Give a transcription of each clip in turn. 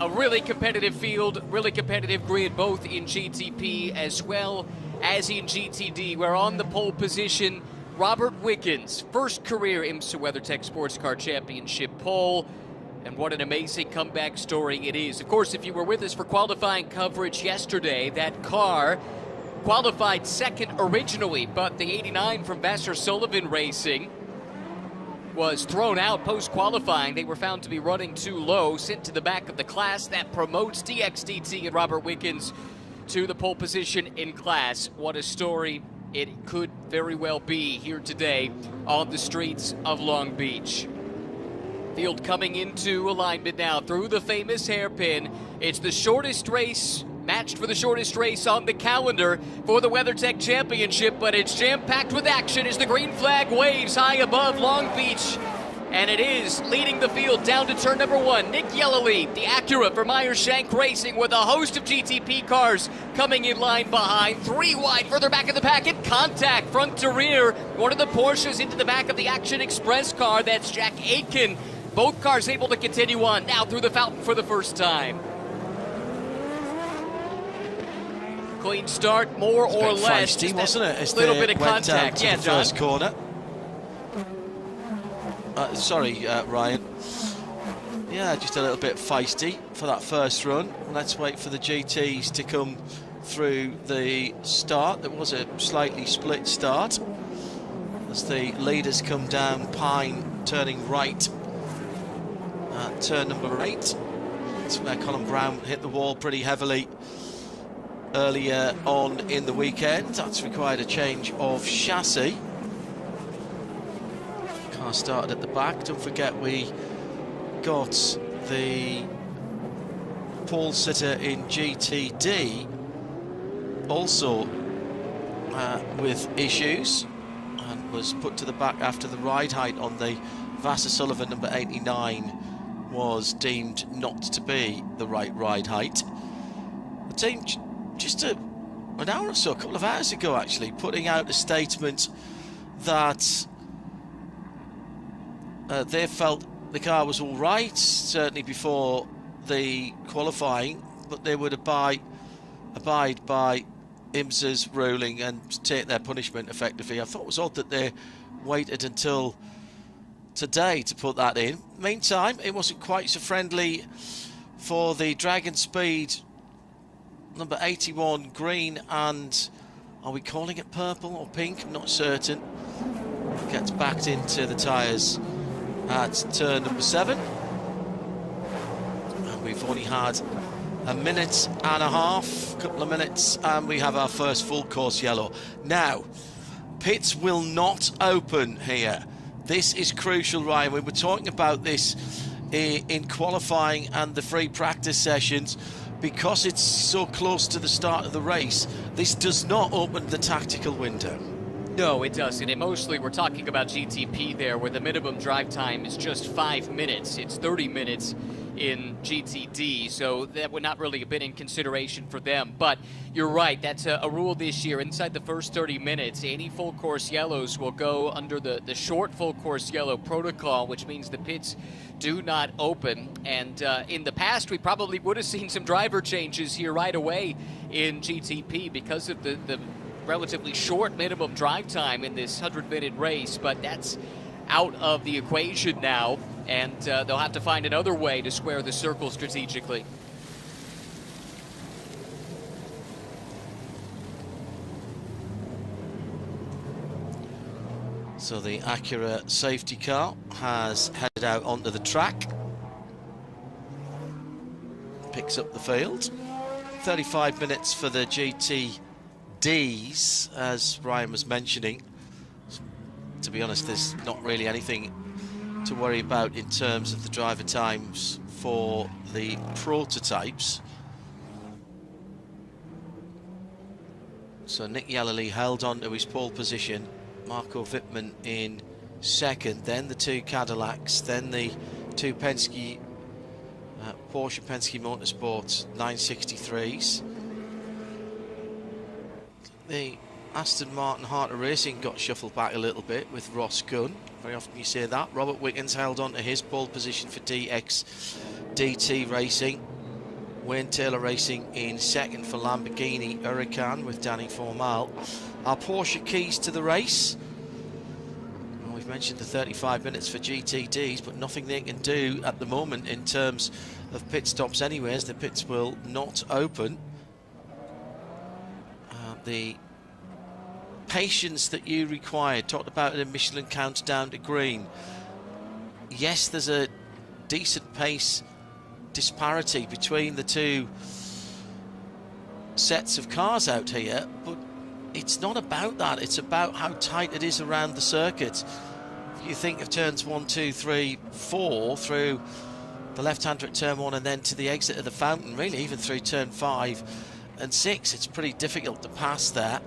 A really competitive field, really competitive grid, both in GTP as well as in GTD. We're on the pole position. Robert Wickens, first career IMSA WeatherTech Sports Car Championship pole. And what an amazing comeback story it is. Of course, if you were with us for qualifying coverage yesterday, that car qualified second originally, but the 89 from Vassar Sullivan Racing was thrown out post-qualifying. They were found to be running too low, sent to the back of the class. That promotes DXDT and Robert Wickens to the pole position in class. What a story it could very well be here today on the streets of Long Beach. Field coming into alignment now through the famous hairpin. It's the shortest race, matched for the shortest race on the calendar for the WeatherTech Championship, but it's jam-packed with action as the green flag waves high above Long Beach. And it is leading the field down to turn number one. MICHELIN, the Acura for Meyer-Shank Racing, with a host of GTP cars coming in line behind. Three wide further back in the packet. Contact front to rear. One of the Porsches into the back of the Action Express car. That's Jack Aitken. Both cars able to continue on now through the fountain for the first time. Clean start, more or less. Feisty, wasn't it? A little bit of contact. Yeah, John. First corner. Sorry, Ryan. Yeah, just a little bit feisty for that first run. Let's wait for the GTs to come through the start. There was a slightly split start as the leaders come down Pine, turning right at turn number 8. That's where Colin Brown hit the wall pretty heavily earlier on in the weekend. That's required a change of chassis. Car started at the back. Don't forget we got the pole sitter in GTD also with issues and was put to the back after the ride height on the Vassar Sullivan number 89 was deemed not to be the right ride height. The team just an hour or so, a couple of hours ago actually, putting out a statement that they felt the car was all right, certainly before the qualifying, but they would abide by IMSA's ruling and take their punishment effectively. I thought it was odd that they waited until today to put that in. Meantime, it wasn't quite so friendly for the Dragon Speed number 81 green and, are we calling it purple or pink? I'm not certain. Gets backed into the tyres at turn number 7. And we've only had a minute and a half, couple of minutes, and we have our first full course yellow. Now, pits will not open here. This is crucial, Ryan. We were talking about this in qualifying and the free practice sessions. Because it's so close to the start of the race, this does not open the tactical window. No, it doesn't. And mostly we're talking about GTP there, where the minimum drive time is just 5 minutes. It's 30 minutes in GTD, so that would not really have been in consideration for them. But you're right, that's a rule this year. Inside the first 30 minutes, any full course yellows will go under the short full course yellow protocol, which means the pits do not open. And in the past, we probably would have seen some driver changes here right away in GTP because of the relatively short minimum drive time in this 100-minute race, but that's out of the equation now, and they'll have to find another way to square the circle strategically. So the Acura safety car has headed out onto the track. Picks up the field. 35 minutes for the GTDs, as Ryan was mentioning. To be honest, there's not really anything to worry about in terms of the driver times for the prototypes. So Nick Yellerly held on to his pole position. Marco Wittmann in second, then the two Cadillacs, then the two Penske, Porsche Penske Motorsport 963s. The Aston Martin Heart of Racing got shuffled back a little bit with Ross Gunn. Very often you say that. Robert Wickens held on to his pole position for DXDT Racing. Wayne Taylor Racing in second for Lamborghini Huracan with Danny Formal. Our Porsche keys to the race. Well, we've mentioned the 35 minutes for GTDs, but nothing they can do at the moment in terms of pit stops anyways. The pits will not open. The patience that you require, talked about it in Michelin Countdown to Green. Yes, there's a decent pace disparity between the two sets of cars out here, but it's not about that. It's about how tight it is around the circuit. If you think of turns 1, 2, 3, 4 through the left-hander at turn 1 and then to the exit of the fountain, really even through turn 5 and 6, it's pretty difficult to pass there.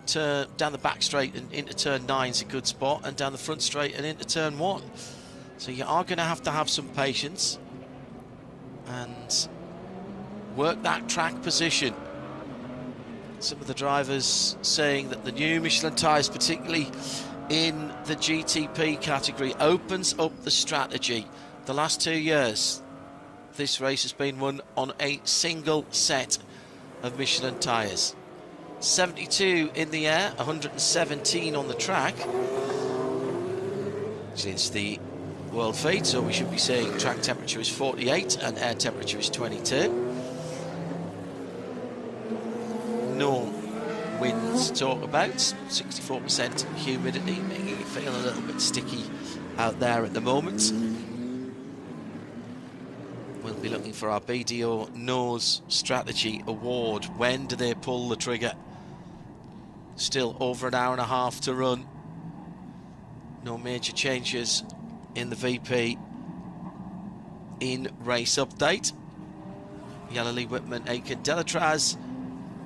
Turn down the back straight and into turn 9 is a good spot, and down the front straight and into turn 1. So you are going to have some patience and work that track position. Some of the drivers saying that the new Michelin tyres, particularly in the GTP category, opens up the strategy. The last 2 years, this race has been won on a single set of Michelin tyres. 72 in the air, 117 on the track. It's the world feed, so we should be saying track temperature is 48 and air temperature is 22. No winds to talk about, 64% humidity, making it feel a little bit sticky out there at the moment. We'll be looking for our BDO Nose Strategy Award. When do they pull the trigger? Still over an hour and a half to run. No major changes in the VP in race update. Yellerly, Whitman, Aiken, Delatraz,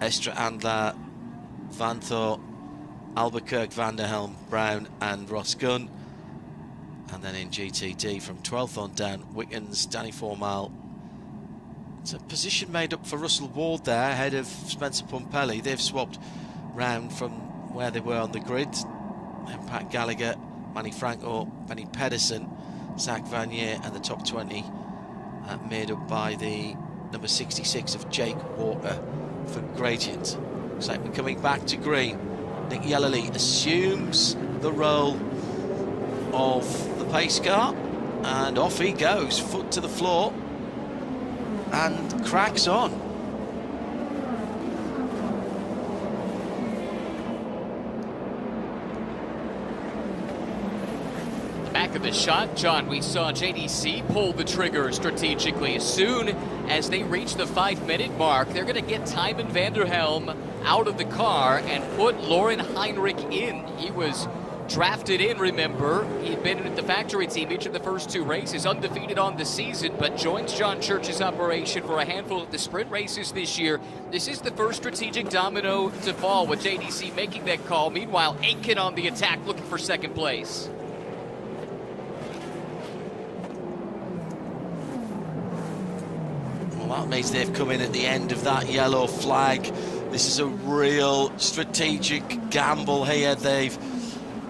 Estra Andler, Van Thor, Albuquerque, Vanderhelm, Brown and Ross Gunn. And then in GTD from 12th on down, Wickens, Danny Formal. It's a position made up for Russell Ward there ahead of Spencer Pumpelly. They've swapped round from where they were on the grid. And Pat Gallagher, Manny Franco, Benny Pedersen, Zach Vanier, and the top 20 made up by the number 66 of Jake Walker for Gradient. Looks like we're coming back to green. Nick Yellerly assumes the role of the pace car, and off he goes, foot to the floor, and cracks on. Back of the shot, John, we saw JDC pull the trigger strategically. As soon as they reach the 5-minute mark, they're going to get Tymon Vanderhelm out of the car and put Lauren Heinrich in. He was drafted in, remember. He'd been in the factory team each of the first 2 races, undefeated on the season, but joins John Church's operation for a handful of the sprint races this year. This is the first strategic domino to fall with JDC making that call. Meanwhile, Aiken on the attack looking for second place. Well, that means they've come in at the end of that yellow flag. This is a real strategic gamble here. They've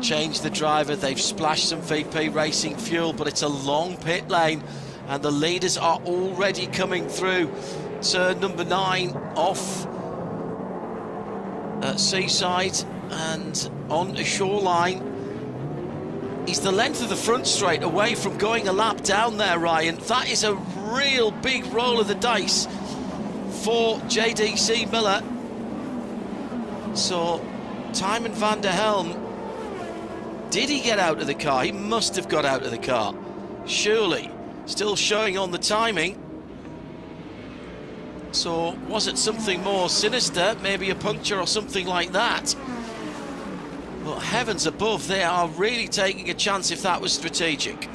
changed the driver, they've splashed some VP Racing fuel, but it's a long pit lane and the leaders are already coming through. Turn number 9 off at Seaside and on the shoreline. He's the length of the front straight away from going a lap down there, Ryan. That is a real big roll of the dice for JDC Miller. So Tymon Vanderhelm, did he get out of the car? He must have got out of the car, surely. Still showing on the timing. So was it something more sinister, maybe a puncture or something like that? But heavens above, they are really taking a chance if that was strategic.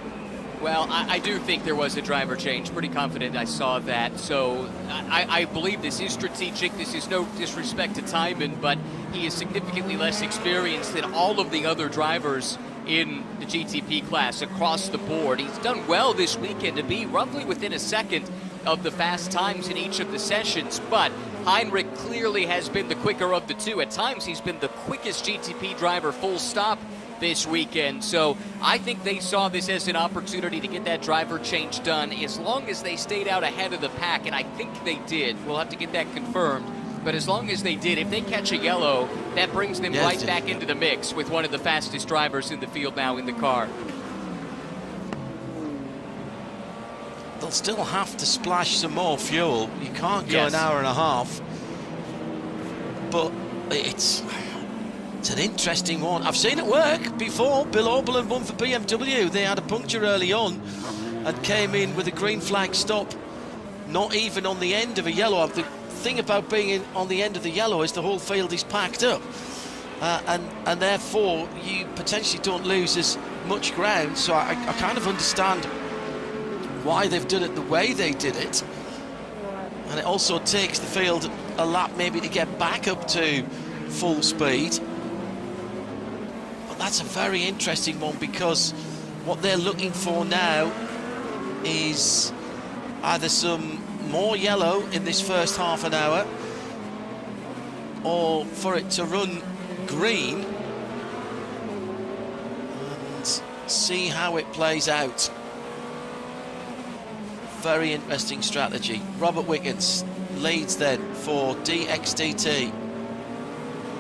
Well, I do think there was a driver change. Pretty confident I saw that. So I believe this is strategic. This is no disrespect to Tymon, but he is significantly less experienced than all of the other drivers in the GTP class across the board. He's done well this weekend to be roughly within a second of the fast times in each of the sessions, but Heinrich clearly has been the quicker of the two. At times, he's been the quickest GTP driver full stop this weekend. So I think they saw this as an opportunity to get that driver change done as long as they stayed out ahead of the pack, and I think they did. We'll have to get that confirmed. But as long as they did, if they catch a yellow, that brings them right back into the mix with one of the fastest drivers in the field now in the car. They'll still have to splash some more fuel. You can't go an hour and a half. But it's an interesting one. I've seen it work before. Bill Oberlin won for BMW. They had a puncture early on and came in with a green flag stop, not even on the end of a yellow. The thing about being on the end of the yellow is the whole field is packed up, and therefore you potentially don't lose as much ground. So I kind of understand why they've done it the way they did it, and it also takes the field a lap maybe to get back up to full speed. But that's a very interesting one, because what they're looking for now is either some more yellow in this first half an hour, or for it to run green and see how it plays out. Very interesting strategy. Robert Wickens leads then for DXDT.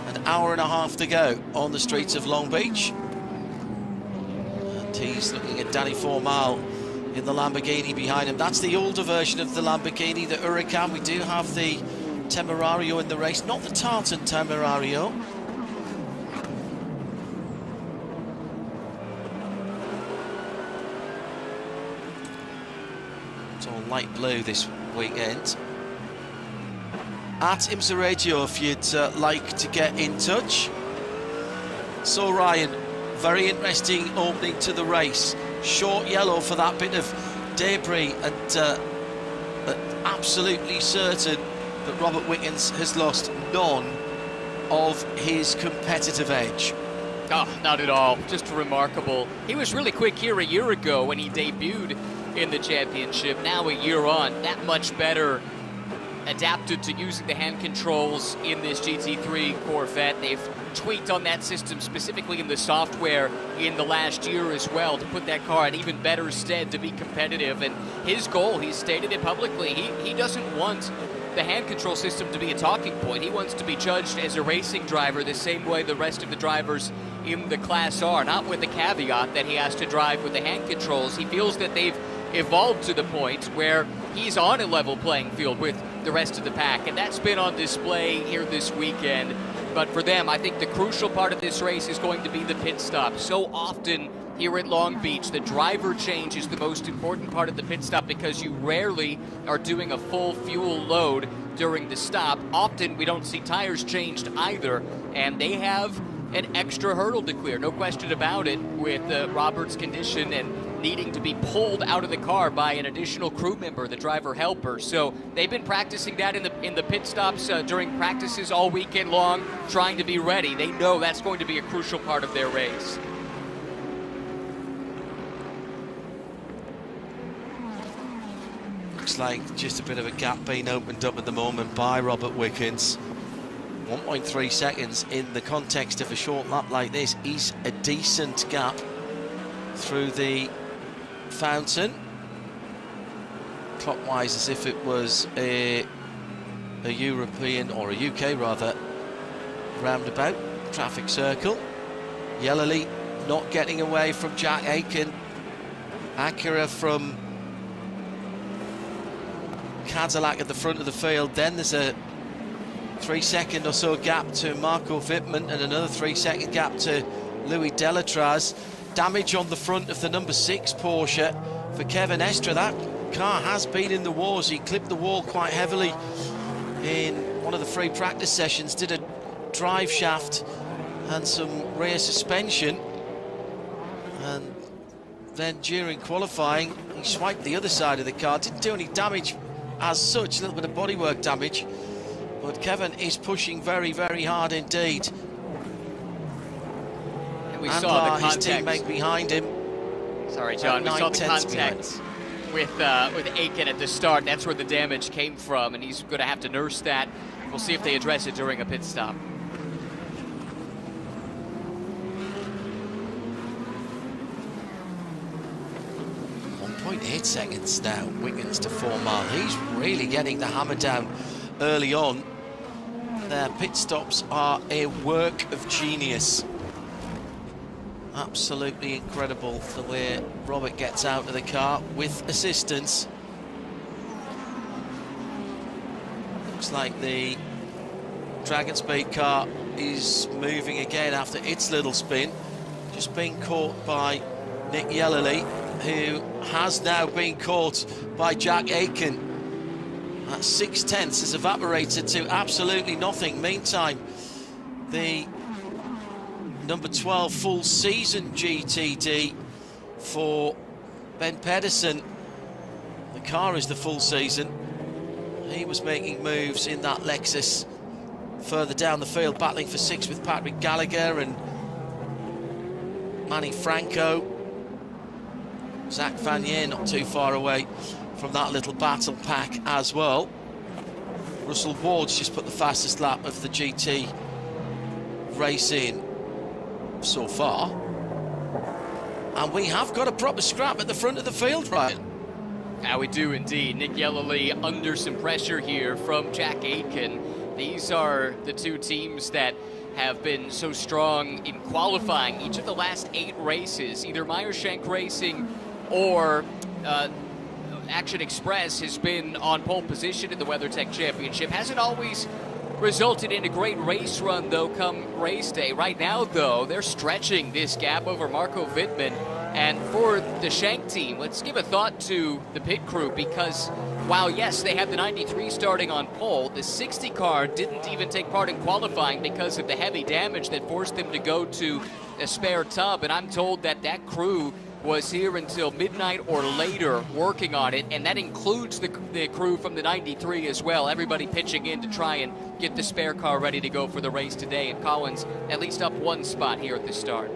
An hour and a half to go on the streets of Long Beach. And he's looking at Danny Formal in the Lamborghini behind him. That's the older version of the Lamborghini, the Huracan. We do have the Temerario in the race, not the Tartan Temerario. It's all light blue this weekend. At IMSA Radio if you'd like to get in touch. So Ryan, very interesting opening to the race. Short yellow for that bit of debris, and absolutely certain that Robert Wickens has lost none of his competitive edge. Oh, not at all. Just remarkable. He was really quick here a year ago when he debuted in the championship. Now a year on, that much better adapted to using the hand controls in this GT3 Corvette. They've tweaked on that system, specifically in the software, in the last year as well, to put that car in even better stead to be competitive. And his goal, he's stated it publicly, he doesn't want the hand control system to be a talking point. He wants to be judged as a racing driver the same way the rest of the drivers in the class are, not with the caveat that he has to drive with the hand controls. He feels that they've evolved to the point where he's on a level playing field with the rest of the pack, and that's been on display here this weekend. But for them, I think the crucial part of this race is going to be the pit stop. So often here at Long Beach, the driver change is the most important part of the pit stop, because you rarely are doing a full fuel load during the stop. Often we don't see tires changed either, and they have an extra hurdle to clear, no question about it, with Robert's condition and needing to be pulled out of the car by an additional crew member, the driver helper. So they've been practicing that in the pit stops during practices all weekend long, trying to be ready. They know that's going to be a crucial part of their race. Looks like just a bit of a gap being opened up at the moment by Robert Wickens. 1.3 seconds in the context of a short lap like this is a decent gap through the fountain. Clockwise, as if it was a European, or a UK rather, roundabout traffic circle. Yellowly not getting away from Jack Aiken. Acura from Cadillac at the front of the field. Then there's a 3-second or so gap to Marco Wittmann, and another 3-second gap to Louis Delatraz. Damage on the front of the number 6 Porsche for Kevin Estre. That car has been in the wars. He clipped the wall quite heavily in one of the free practice sessions, did a drive shaft and some rear suspension, and then during qualifying he swiped the other side of the car. Didn't do any damage as such, a little bit of bodywork damage, but Kevin is pushing very, very hard indeed. We saw the his contact. teammate behind him. Sorry, John. We saw the contact with Aiken at the start. That's where the damage came from, and he's going to have to nurse that. We'll see if they address it during a pit stop. 1.8 seconds now. Wickens to 4 mile. He's really getting the hammer down early on. Their pit stops are a work of genius. Absolutely incredible the way Robert gets out of the car with assistance. Looks like the Dragon Speed car is moving again after its little spin. Just being caught by Nick Yellowly, who has now been caught by Jack Aitken. That 6/10 has evaporated to absolutely nothing. Meantime, the number 12 full season GTD for Ben Pedersen. The car is the full season. He was making moves in that Lexus further down the field, battling for 6 with Patrick Gallagher and Manny Franco. Zach Vanier not too far away from that little battle pack as well. Russell Ward's just put the fastest lap of the GT race in so far. And we have got a proper scrap at the front of the field, Ryan. How we do indeed. Nick Yellowly under some pressure here from Jack Aitken. These are the two teams that have been so strong in qualifying each of the last 8 races. Either Meyershank Racing or Action Express has been on pole position in the WeatherTech Championship. Hasn't always resulted in a great race run, though, come race day. Right now, though, they're stretching this gap over Marco Wittmann. And for the Shank team, let's give a thought to the pit crew, because while, yes, they have the 93 starting on pole, the 60 car didn't even take part in qualifying because of the heavy damage that forced them to go to a spare tub. And I'm told that that crew was here until midnight or later working on it, and that includes the crew from the 93 as well. Everybody pitching in to try and get the spare car ready to go for the race today, and Collins at least up 1 spot here at the start.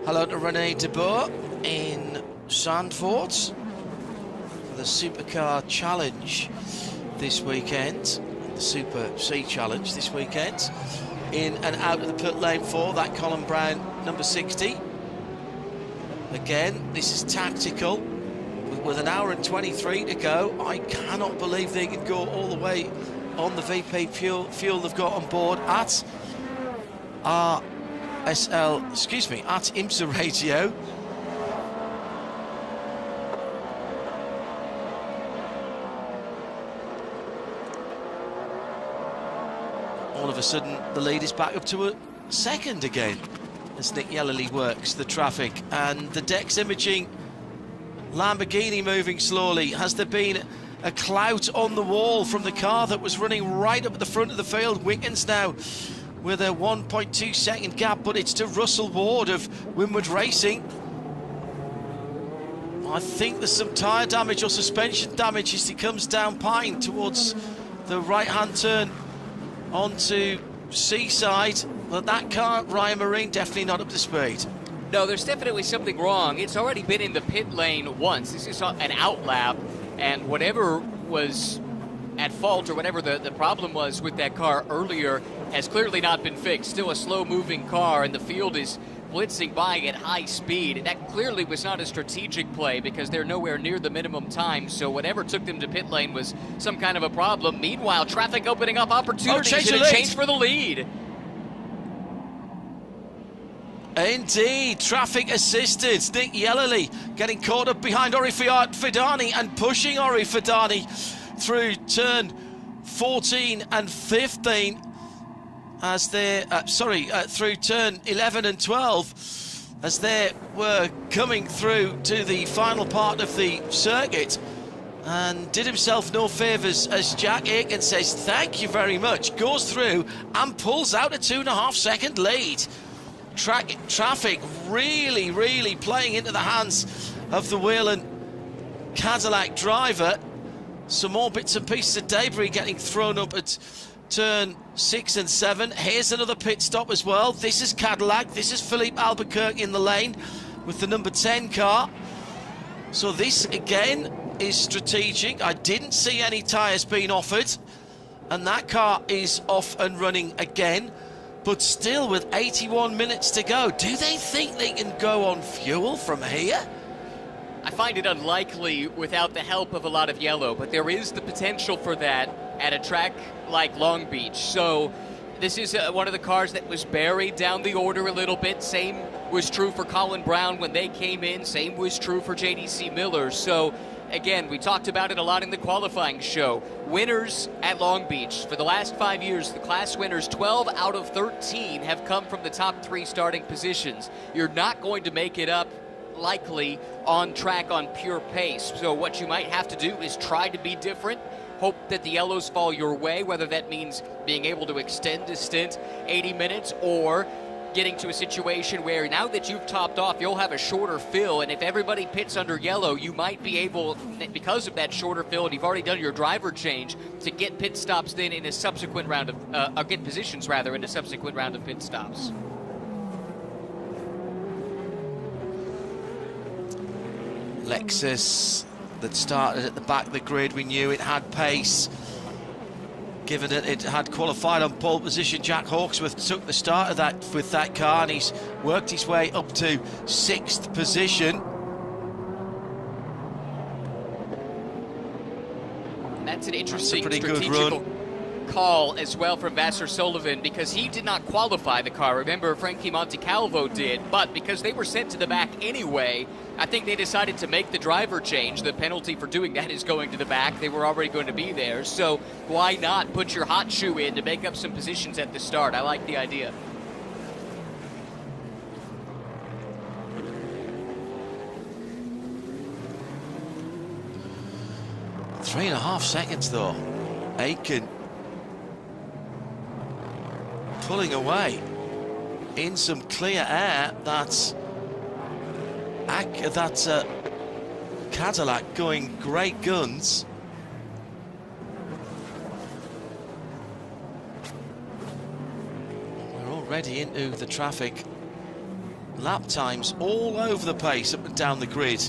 Hello to Rene DeBoer in Zandvoort for the Supercar Challenge this weekend, the Super C Challenge this weekend. In and out of the pit lane for that Colin Brown number 60. Again, this is tactical with 1 hour and 23 to go. I cannot believe they can go all the way on the VP fuel they've got on board at at IMSA radio. All of a sudden, the lead is back up to a second again as Nick Yellowly works the traffic. And the Dex Imaging Lamborghini moving slowly. Has there been a clout on the wall from the car that was running right up at the front of the field? Wickens now with a 1.2 second gap, but it's to Russell Ward of Winward Racing. I think there's some tyre damage or suspension damage as he comes down Pine towards the right-hand turn onto Seaside. But that car, Ryan Marine, definitely not up to speed. No, there's definitely something wrong. It's already been in the pit lane once. This is an outlap, and whatever was at fault or whatever the problem was with that car earlier has clearly not been fixed. Still a slow-moving car, and the field is blitzing by at high speed. And that clearly was not a strategic play because they're nowhere near the minimum time. So whatever took them to pit lane was some kind of a problem. Meanwhile, traffic opening up opportunities and a change for the lead. Indeed, traffic assisted. Nick Yellowly getting caught up behind Ori Fidani and pushing Ori Fidani through turn 14 and 15 as they through turn 11 and 12 as they were coming through to the final part of the circuit, and did himself no favours as Jack Aitken says thank you very much, goes through and pulls out a 2.5 second lead. Traffic really playing into the hands of the Whelen Cadillac driver. Some more bits and pieces of debris getting thrown up at turn 6 and 7. Here's another pit stop as well. This is Cadillac. This is Philippe Albuquerque in the lane with the number 10 car. So this again is strategic. I didn't see any tyres being offered, and that car is off and running again. But still, with 81 minutes to go, do they think they can go on fuel from here? I find it unlikely without the help of a lot of yellow, but there is the potential for that at a track like Long Beach. So this is one of the cars that was buried down the order a little bit. Same was true for Colin Brown when they came in. Same was true for JDC Miller. So again, we talked about it a lot in the qualifying show. Winners at Long Beach. For the last 5 years, the class winners, 12 out of 13 have come from the top 3 starting positions. You're not going to make it up likely on track on pure pace. So what you might have to do is try to be different. Hope that the yellows fall your way, whether that means being able to extend a stint 80 minutes or getting to a situation where now that you've topped off, you'll have a shorter fill, and if everybody pits under yellow, you might be able, because of that shorter fill, and you've already done your driver change, to get pit stops then in a subsequent round of, or get positions rather in a subsequent round of pit stops. Lexus that started at the back of the grid, we knew it had pace. Given that it had qualified on pole position, Jack Hawksworth took the start of that with that car, and he's worked his way up to 6th position. That's an interesting pretty good strategical run. Call as well from Vassar Sullivan, because he did not qualify the car. Remember, Frankie Montecalvo did, but because they were sent to the back anyway, I think they decided to make the driver change. The penalty for doing that is going to the back. They were already going to be there, so why not put your hot shoe in to make up some positions at the start? I like the idea. Three and a half seconds though. Aiken pulling away in some clear air. That's Cadillac going great guns. We're already into the traffic. Lap times all over the place up and down the grid.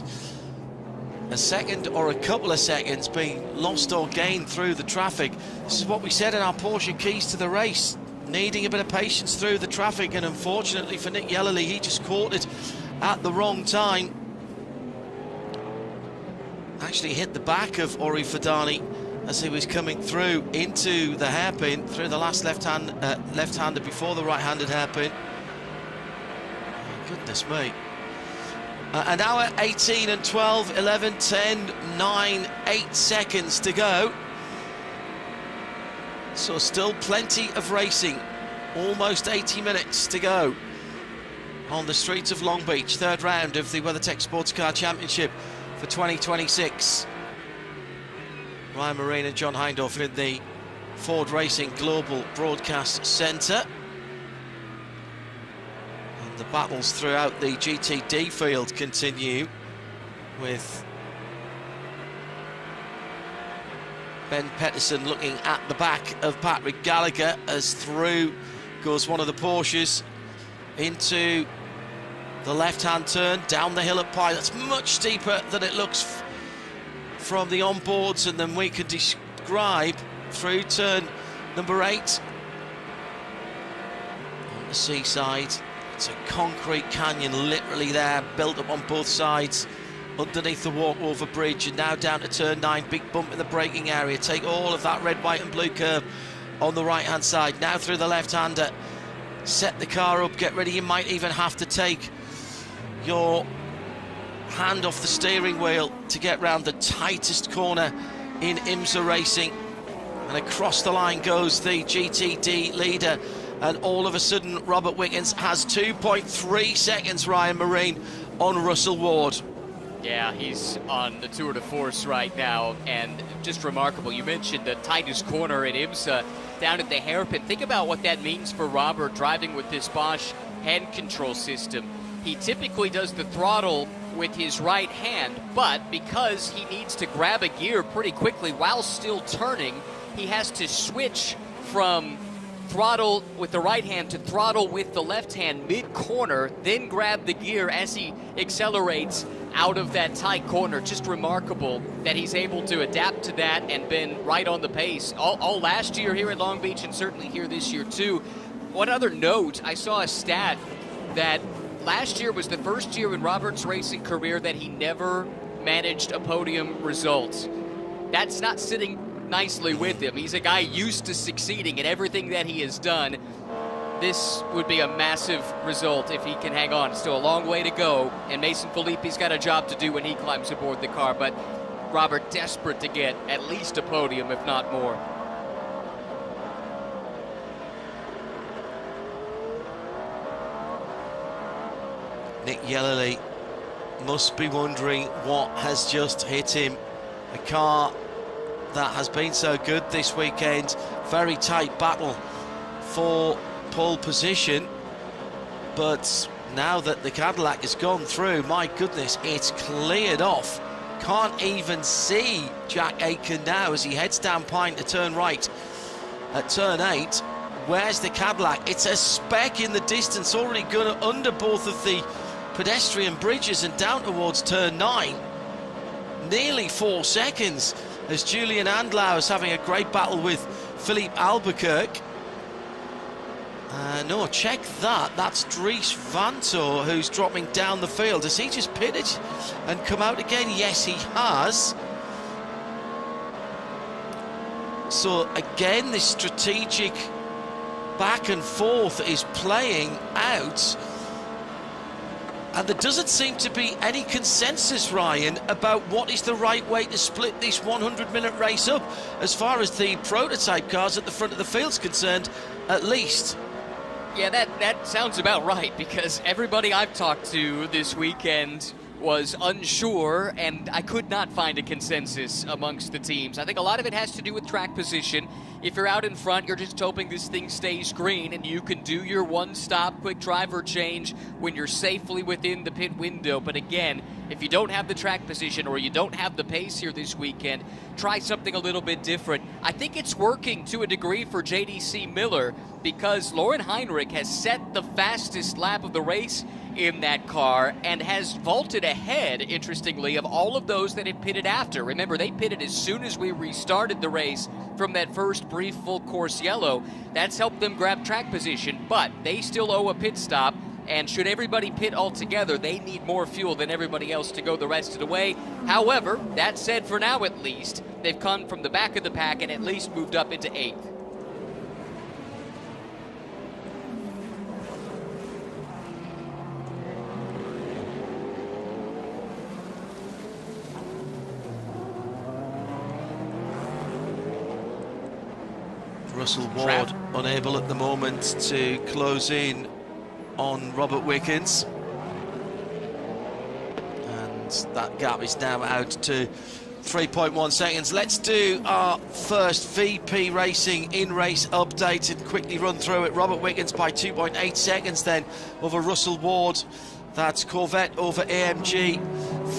A second or a couple of seconds being lost or gained through the traffic. This is what we said in our Porsche keys to the race. Needing a bit of patience through the traffic, and unfortunately for Nick Yellerly, he just caught it at the wrong time. Actually hit the back of Ori Fadani as he was coming through into the hairpin, through the last left-hander before the right-handed hairpin. Oh, goodness me. An hour, 18 and 12, 11, 10, 9, 8 seconds to go. So still plenty of racing, almost 80 minutes to go on the streets of Long Beach. 3rd round of the WeatherTech Sports Car Championship for 2026. Ryan Marine and John Hindorf in the Ford Racing Global Broadcast Centre. And the battles throughout the GTD field continue, with Ben Petterson looking at the back of Patrick Gallagher as through goes one of the Porsches into the left-hand turn, down the hill at Pye. That's much steeper than it looks from the onboards, and then we can describe through turn number 8. On the seaside, it's a concrete canyon literally there, built up on both sides. Underneath the walkover bridge, and now down to turn 9, big bump in the braking area. Take all of that red, white and blue curve on the right hand side. Now through the left-hander, set the car up, get ready. You might even have to take your hand off the steering wheel to get round the tightest corner in IMSA racing. And across the line goes the GTD leader, and all of a sudden Robert Wickens has 2.3 seconds, Ryan Marine, on Russell Ward. Yeah, he's on the tour de force right now, and just remarkable. You mentioned the tightest corner in IMSA down at the hairpin. Think about what that means for Robert driving with this Bosch hand control system. He typically does the throttle with his right hand, but because he needs to grab a gear pretty quickly while still turning, he has to switch from throttle with the right hand to throttle with the left hand mid-corner, then grab the gear as he accelerates out of that tight corner. Just remarkable that he's able to adapt to that and been right on the pace all last year here at Long Beach, and certainly here this year too. One other note, I saw a stat that last year was the first year in Robert's racing career that he never managed a podium result. That's not sitting nicely with him. He's a guy used to succeeding in everything that he has done. This would be a massive result if he can hang on. Still a long way to go, and Mason Filippi's got a job to do when he climbs aboard the car, but Robert desperate to get at least a podium, if not more. Nick Yellowly must be wondering what has just hit him. A car that has been so good this weekend. Very tight battle for pole position. But now that the Cadillac has gone through, my goodness, it's cleared off. Can't even see Jack Aitken now as he heads down Pine to turn right at turn 8. Where's the Cadillac? It's a speck in the distance, already gone under both of the pedestrian bridges and down towards turn 9. Nearly 4 seconds as Julian Andlau is having a great battle with Philippe Albuquerque. No, check that. That's Dries Vanthoor who's dropping down the field. Has he just pitted and come out again? Yes, he has. So again, this strategic back and forth is playing out. And there doesn't seem to be any consensus, Ryan, about what is the right way to split this 100-minute race up, as far as the prototype cars at the front of the field's concerned, at least. Yeah, that sounds about right, because everybody I've talked to this weekend was unsure, and I could not find a consensus amongst the teams. I think a lot of it has to do with track position. If you're out in front, you're just hoping this thing stays green and you can do your one-stop quick driver change when you're safely within the pit window. But again, if you don't have the track position or you don't have the pace here this weekend, try something a little bit different. I think it's working to a degree for JDC Miller, because Lauren Heinrich has set the fastest lap of the race in that car and has vaulted ahead, interestingly, of all of those that had pitted after. Remember, they pitted as soon as we restarted the race from that first brief full course yellow. That's helped them grab track position, but they still owe a pit stop, and should everybody pit altogether, they need more fuel than everybody else to go the rest of the way. However, that said, for now at least, they've come from the back of the pack and at least moved up into 8th. Russell Ward unable at the moment to close in on Robert Wickens, and that gap is now out to 3.1 seconds. Let's do our first VP Racing in-race update and quickly run through it. Robert Wickens by 2.8 seconds then over Russell Ward. That's Corvette over AMG.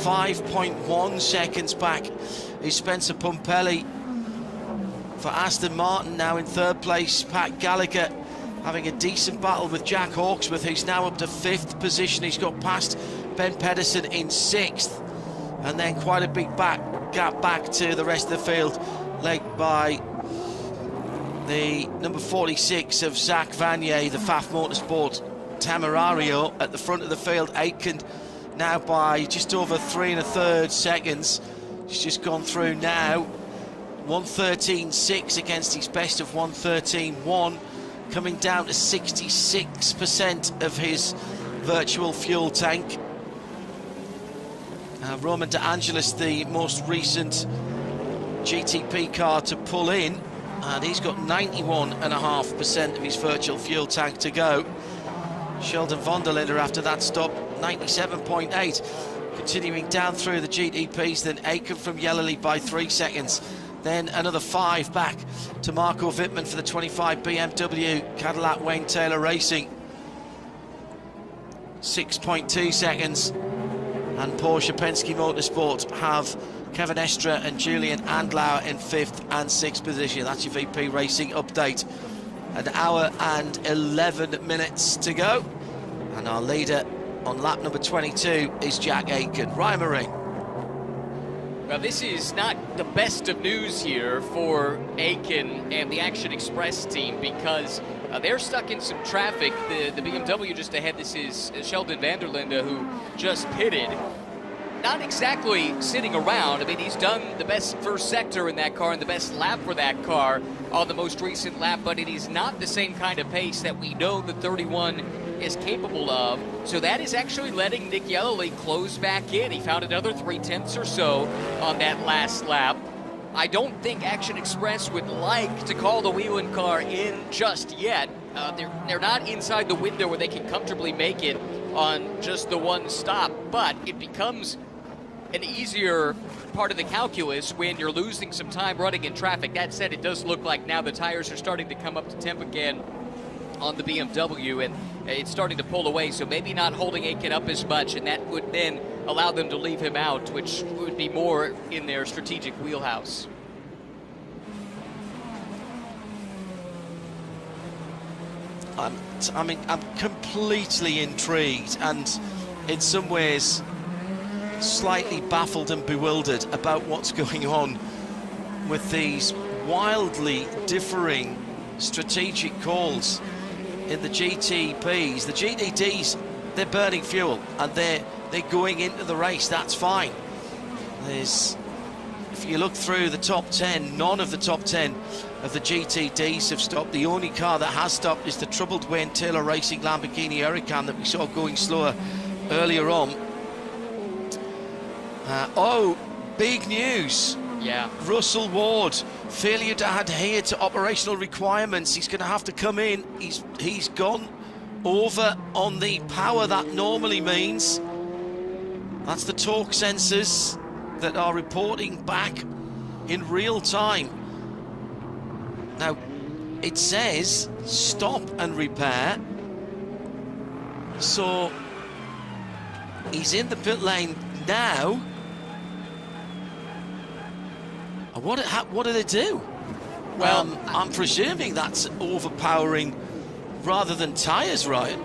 5.1 seconds back is Spencer Pumpelly. For Aston Martin, now in 3rd place, Pat Gallagher having a decent battle with Jack Hawksworth, who's now up to 5th position. He's got past Ben Pedersen in 6th, and then quite a big gap back to the rest of the field, led by the number 46 of Zach Vanier, the Pfaff Motorsport Temerario at the front of the field. Aitken now by just over 3 1/3 seconds. He's just gone through now. 1:13.6 against his best of 1:13.1, coming down to 66% of his virtual fuel tank. Roman De Angelis, the most recent GTP car to pull in, and he's got 91.5% of his virtual fuel tank to go. Sheldon von der Linde after that stop, 97.8. Continuing down through the GTPs, then Aitken from Yellowly by 3 seconds. Then another 5 back to Marco Wittmann for the 25 BMW Cadillac Wayne Taylor Racing. 6.2 seconds. And Porsche Penske Motorsport have Kevin Estre and Julian Andlau in 5th and 6th position. That's your VP Racing update. An hour and 11 minutes to go. And our leader on lap number 22 is Jack Aitken. Ryan Marie. Well, this is not the best of news here for Aiken and the Action Express team, because they're stuck in some traffic. The BMW just ahead, this is Sheldon van der Linde, who just pitted. Not exactly sitting around. I mean, he's done the best first sector in that car and the best lap for that car on the most recent lap, but it is not the same kind of pace that we know the 31 is capable of. So that is actually letting Nick Yellowly close back in. He found another 3/10 or so on that last lap. I don't think Action Express would like to call the Whelen car in just yet. They're not inside the window where they can comfortably make it on just the one stop, but it becomes an easier part of the calculus when you're losing some time running in traffic. That said, it does look like now the tires are starting to come up to temp again on the BMW, and it's starting to pull away, so maybe not holding Aiken up as much, and that would then allow them to leave him out, which would be more in their strategic wheelhouse. I'm completely intrigued and in some ways slightly baffled and bewildered about what's going on with these wildly differing strategic calls in the GTPs. The GTDs, they're burning fuel and they're going into the race. That's fine. If you look through the top 10, none of the top 10 of the GTDs have stopped. The only car that has stopped is the troubled Wayne Taylor Racing Lamborghini Huracan that we saw going slower earlier on. Big news. Yeah. Russell Ward, failure to adhere to operational requirements. He's going to have to come in. He's gone over on the power that normally means. That's the torque sensors that are reporting back in real time. Now, it says stop and repair. So he's in the pit lane now. What do they do? Well, I'm presuming that's overpowering rather than tyres, Ryan.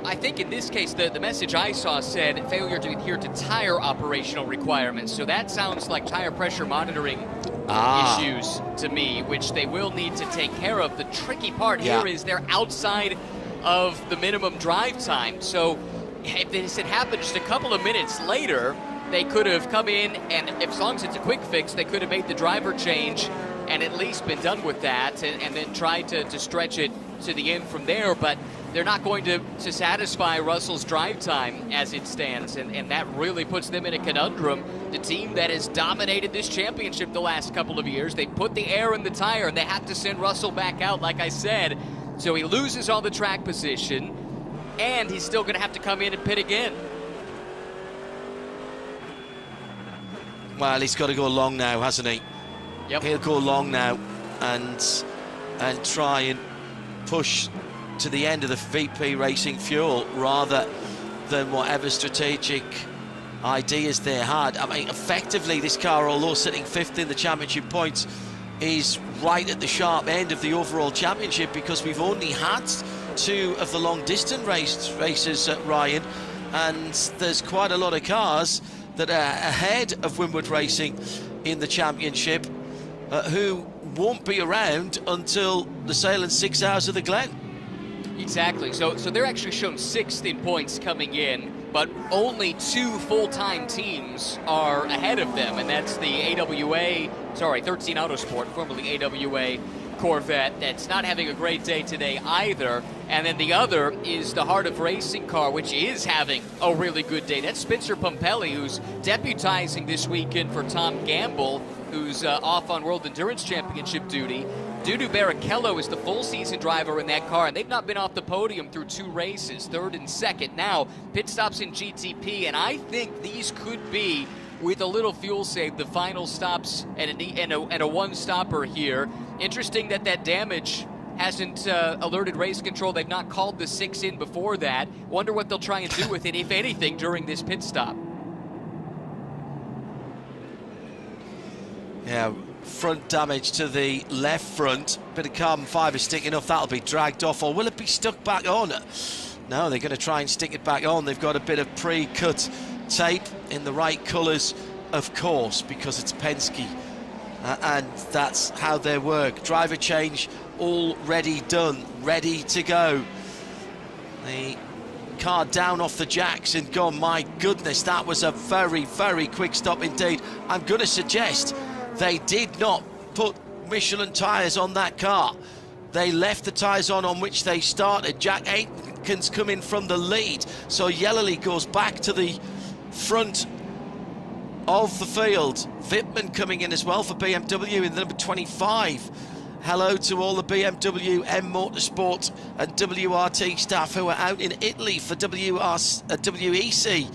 I think in this case, the message I saw said failure to adhere to tire operational requirements. So that sounds like tire pressure monitoring issues to me, which they will need to take care of. The tricky part here is they're outside of the minimum drive time. So if this had happened just a couple of minutes later, they could have come in, and as long as it's a quick fix, they could have made the driver change and at least been done with that, and then tried to stretch it to the end from there. But they're not going to satisfy Russell's drive time as it stands, and that really puts them in a conundrum. The team that has dominated this championship the last couple of years, they put the air in the tire, and they have to send Russell back out, like I said. So he loses all the track position, and he's still going to have to come in and pit again. Well, he's got to go long now, hasn't he? Yep. He'll go long now and try and push to the end of the VP Racing fuel rather than whatever strategic ideas they had. I mean, effectively, this car, although sitting 5th in the championship points, is right at the sharp end of the overall championship, because we've only had 2 of the long distance races at Ryan, and there's quite a lot of cars that are ahead of Winwood Racing in the championship who won't be around until the sailing 6 hours of the Glen. Exactly. So they're actually shown 6th in points coming in, but only 2 full-time teams are ahead of them, and that's the 13 Autosport, formerly AWA Corvette, that's not having a great day today either. And then the other is the Heart of Racing car, which is having a really good day. That's Spencer Pumpelly, who's deputizing this weekend for Tom Gamble, who's off on World Endurance Championship duty. Dudu Barrichello is the full season driver in that car, and they've not been off the podium through 2 races, 3rd and 2nd. Now, pit stops in GTP, and I think these could be, with a little fuel save, the final stops and a one-stopper here. Interesting that damage hasn't alerted race control. They've not called the 6 in before that. Wonder what they'll try and do with it, if anything, during this pit stop. Yeah, front damage to the left front. Bit of carbon fibre sticking off. That'll be dragged off, or will it be stuck back on? No, they're going to try and stick it back on. They've got a bit of pre-cut tape in the right colours of course, because it's Penske, and that's how they work. Driver change already done, ready to go. The car down off the jacks and gone. My goodness, that was a very, very quick stop indeed. I'm going to suggest they did not put Michelin tyres on that car. They left the tyres on which they started. Jack Aitken's coming from the lead, so Yellowly goes back to the front of the field. Wittmann coming in as well for BMW in the number 25. Hello to all the BMW, M Motorsport and WRT staff who are out in Italy for WEC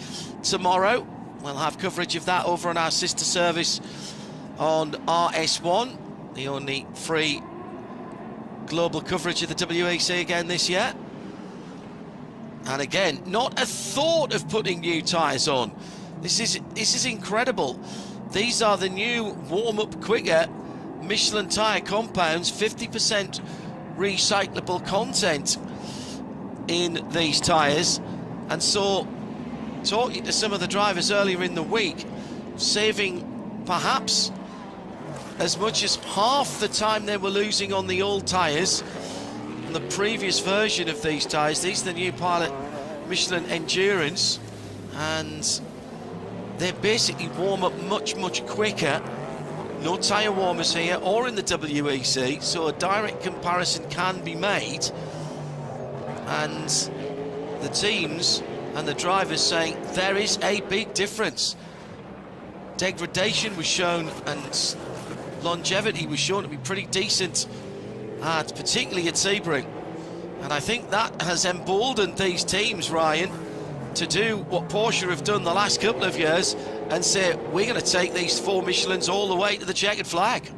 tomorrow. We'll have coverage of that over on our sister service on RS1, the only free global coverage of the WEC again this year. And again, not a thought of putting new tyres on. This is incredible. These are the new warm-up quicker Michelin tyre compounds, 50% recyclable content in these tyres. And so, talking to some of the drivers earlier in the week, saving perhaps as much as half the time they were losing on the old tyres, on the previous version of these tyres. These are the new Pilot Michelin Endurance, and they basically warm up much, much quicker. No tyre warmers here or in the WEC, so a direct comparison can be made. And the teams and the drivers saying there is a big difference. Degradation was shown and longevity was shown to be pretty decent, particularly at Sebring. And I think that has emboldened these teams, Ryan, to do what Porsche have done the last couple of years and say, we're going to take these 4 Michelins all the way to the checkered flag.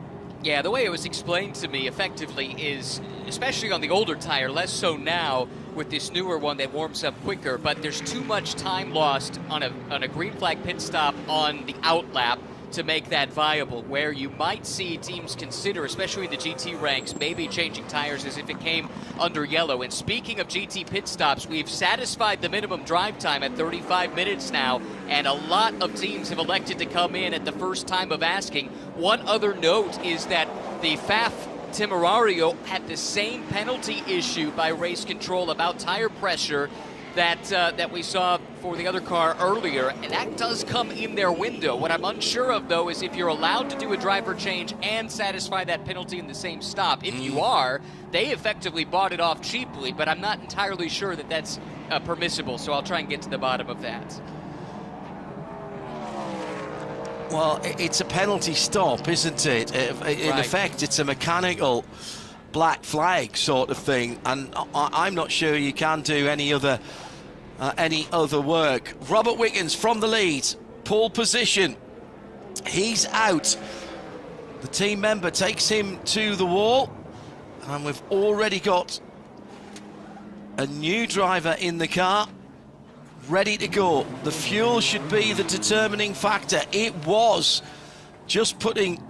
Yeah, the way it was explained to me effectively is, especially on the older tire, less so now with this newer one that warms up quicker, but there's too much time lost on a green flag pit stop on the outlap to make that viable, where you might see teams consider, especially in the GT ranks, maybe changing tires as if it came under yellow. And speaking of GT pit stops, we've satisfied the minimum drive time at 35 minutes now, and a lot of teams have elected to come in at the first time of asking. One other note is that the FAF Temerario had the same penalty issue by race control about tire pressure that we saw for the other car earlier, and that does come in their window. What I'm unsure of, though, is if you're allowed to do a driver change and satisfy that penalty in the same stop. If you are, they effectively bought it off cheaply, but I'm not entirely sure that that's permissible, so I'll try and get to the bottom of that. Well, it's a penalty stop, isn't it? In effect, it's a mechanical black flag sort of thing, and I'm not sure you can do any other work. Robert Wickens from the lead, pole position. He's out. The team member takes him to the wall, and we've already got a new driver in the car, ready to go. The fuel should be the determining factor. It was just putting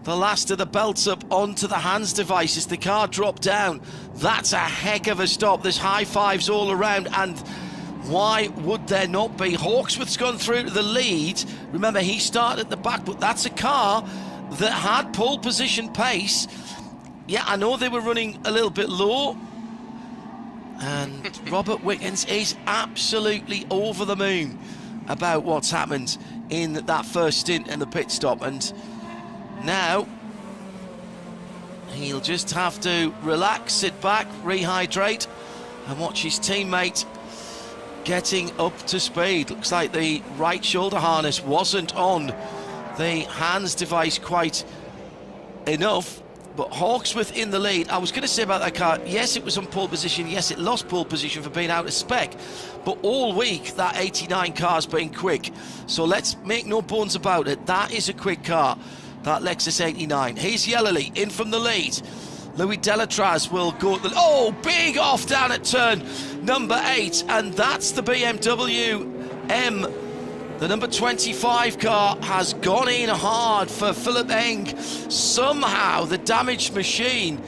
the last of the belts up onto the hands devices. The car dropped down. That's a heck of a stop. There's high fives all around, and why would there not be? Hawksworth's gone through to the lead. Remember, he started at the back, but that's a car that had pole position pace. Yeah, I know they were running a little bit low, and Robert Wickens is absolutely over the moon about what's happened in that first stint in the pit stop. And now he'll just have to relax, sit back, rehydrate, and watch his teammate getting up to speed. Looks like the right shoulder harness wasn't on the hands device quite enough, but Hawksworth in the lead. I was going to say about that car, yes, it was on pole position, yes, it lost pole position for being out of spec, but all week that 89 car's been quick, so let's make no bones about it. That is a quick car, that Lexus 89. Here's Yellowly in from the lead. Louis Delatraz will go to the... big off down at turn number 8, and that's the BMW M. The number 25 car has gone in hard for Philip Eng. Somehow the damaged machine,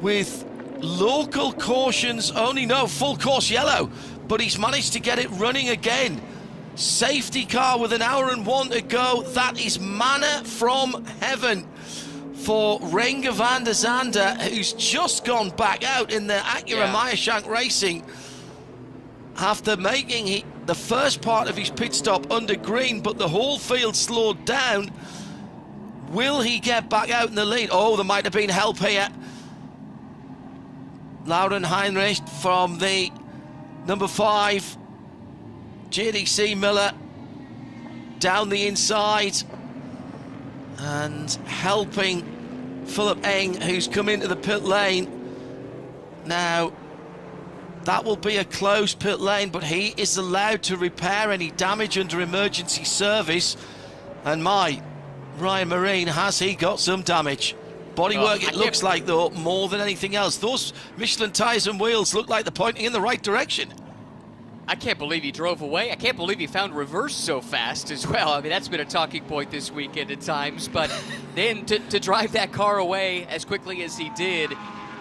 with local cautions only, no, full course yellow, but he's managed to get it running again. Safety car with an hour and 1 to go. That is manna from heaven for Renger van der Zande, who's just gone back out in the Acura Meyershank Racing after making the first part of his pit stop under green, but the whole field slowed down. Will he get back out in the lead? Oh, there might have been help here. Lauren Heinrich from the number 5 JDC Miller down the inside and helping Philip Eng, who's come into the pit lane. Now, that will be a closed pit lane, but he is allowed to repair any damage under emergency service. And my Ryan Marine, has he got some damage? Bodywork, it looks like, though, more than anything else. Those Michelin tyres and wheels look like they're pointing in the right direction. I can't believe he drove away. I can't believe he found reverse so fast as well. I mean, that's been a talking point this weekend at times. But then to drive that car away as quickly as he did,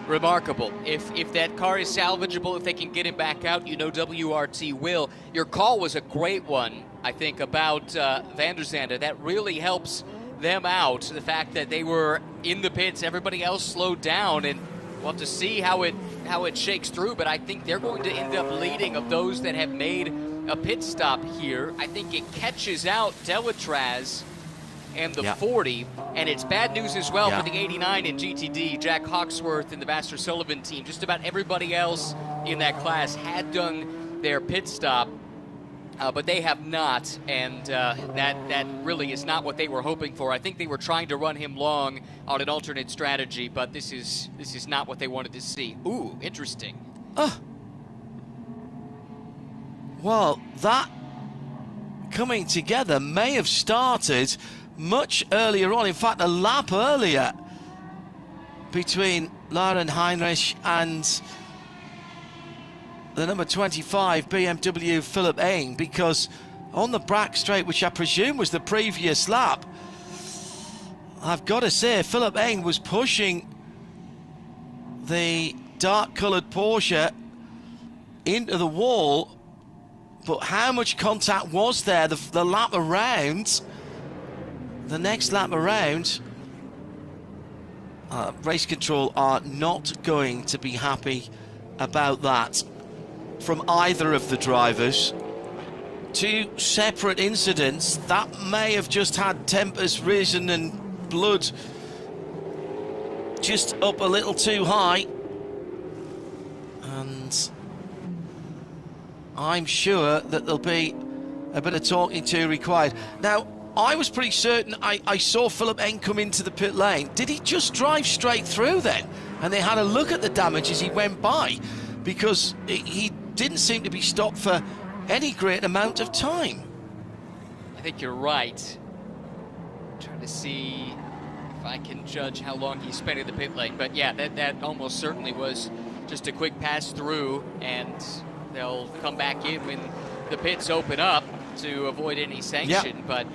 remarkable. If that car is salvageable, if they can get him back out, you know WRT will. Your call was a great one, I think, about van der Zande. That really helps them out. The fact that they were in the pits, everybody else slowed down, and we'll have to see how it shakes through, but I think they're going to end up leading of those that have made a pit stop here. I think it catches out Delatraz and the 40, and it's bad news as well for the 89 in GTD. Jack Hawksworth and the Vassar Sullivan team, just about everybody else in that class had done their pit stop, but they have not, and that really is not what they were hoping for. I think they were trying to run him long on an alternate strategy, but this is not what they wanted to see. Ooh, interesting. Well, that coming together may have started much earlier on. In fact, a lap earlier between Lauren Heinrich and the number 25 BMW Philip Eng, because on the back straight, which I presume was the previous lap, I've got to say Philip Eng was pushing the dark coloured Porsche into the wall, but how much contact was there the lap around, the next lap around? Race control are not going to be happy about that from either of the drivers. Two separate incidents that may have just had tempers risen and blood just up a little too high, and I'm sure that there'll be a bit of talking to required. Now, I was pretty certain I saw Philip Eng come into the pit lane. Did he just drive straight through then? And they had a look at the damage as he went by, because he didn't seem to be stopped for any great amount of time. I think you're right. I'm trying to see if I can judge how long he spent in the pit lane. But yeah, that almost certainly was just a quick pass through, and they'll come back in when the pits open up to avoid any sanction. Yep. But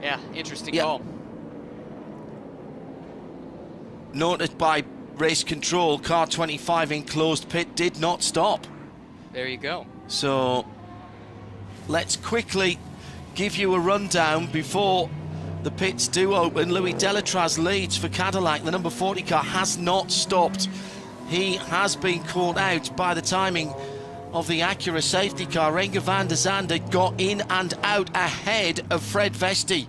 yeah, interesting call. Noted by race control, car 25 in closed pit did not stop. There you go. So let's quickly give you a rundown before the pits do open. Louis Delatraz leads for Cadillac. The number 40 car has not stopped. He has been caught out by the timing of the Acura safety car. Renger van der Zande got in and out ahead of Fred Vesti.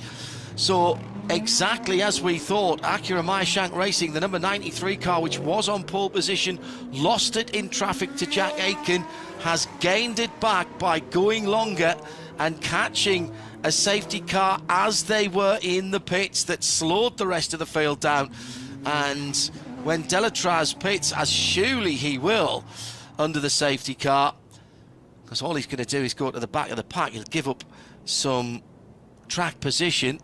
So exactly as we thought, Acura Meyershank Racing, the number 93 car, which was on pole position, lost it in traffic to Jack Aitken, has gained it back by going longer and catching a safety car as they were in the pits that slowed the rest of the field down. And when Delatraz pits, as surely he will, under the safety car, because all he's going to do is go to the back of the pack. He'll give up some track position,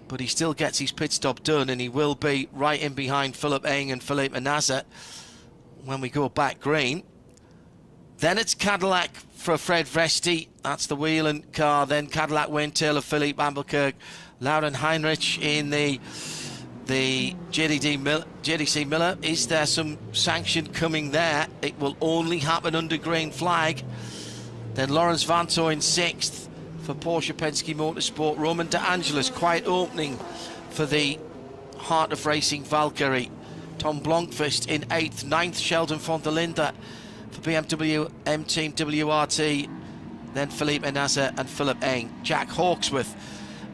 but he still gets his pit stop done, and he will be right in behind Philip Eng and Philippe Manaza when we go back green. Then it's Cadillac for Fred Vesti. That's the Whelan car. Then Cadillac Wayne Taylor, Philippe Ambelkirk, Lauren Heinrich in the JDC Miller. Is there some sanction coming there? It will only happen under green flag. Then Lawrence Vanto in 6th. for Porsche Penske Motorsport. Roman De Angelis, quiet opening for the Heart of Racing Valkyrie. Tom Blomqvist in 8th, 9th Sheldon von der Linde for BMW M Team WRT, then Felipe Nasser and Philip Eng. Jack Hawksworth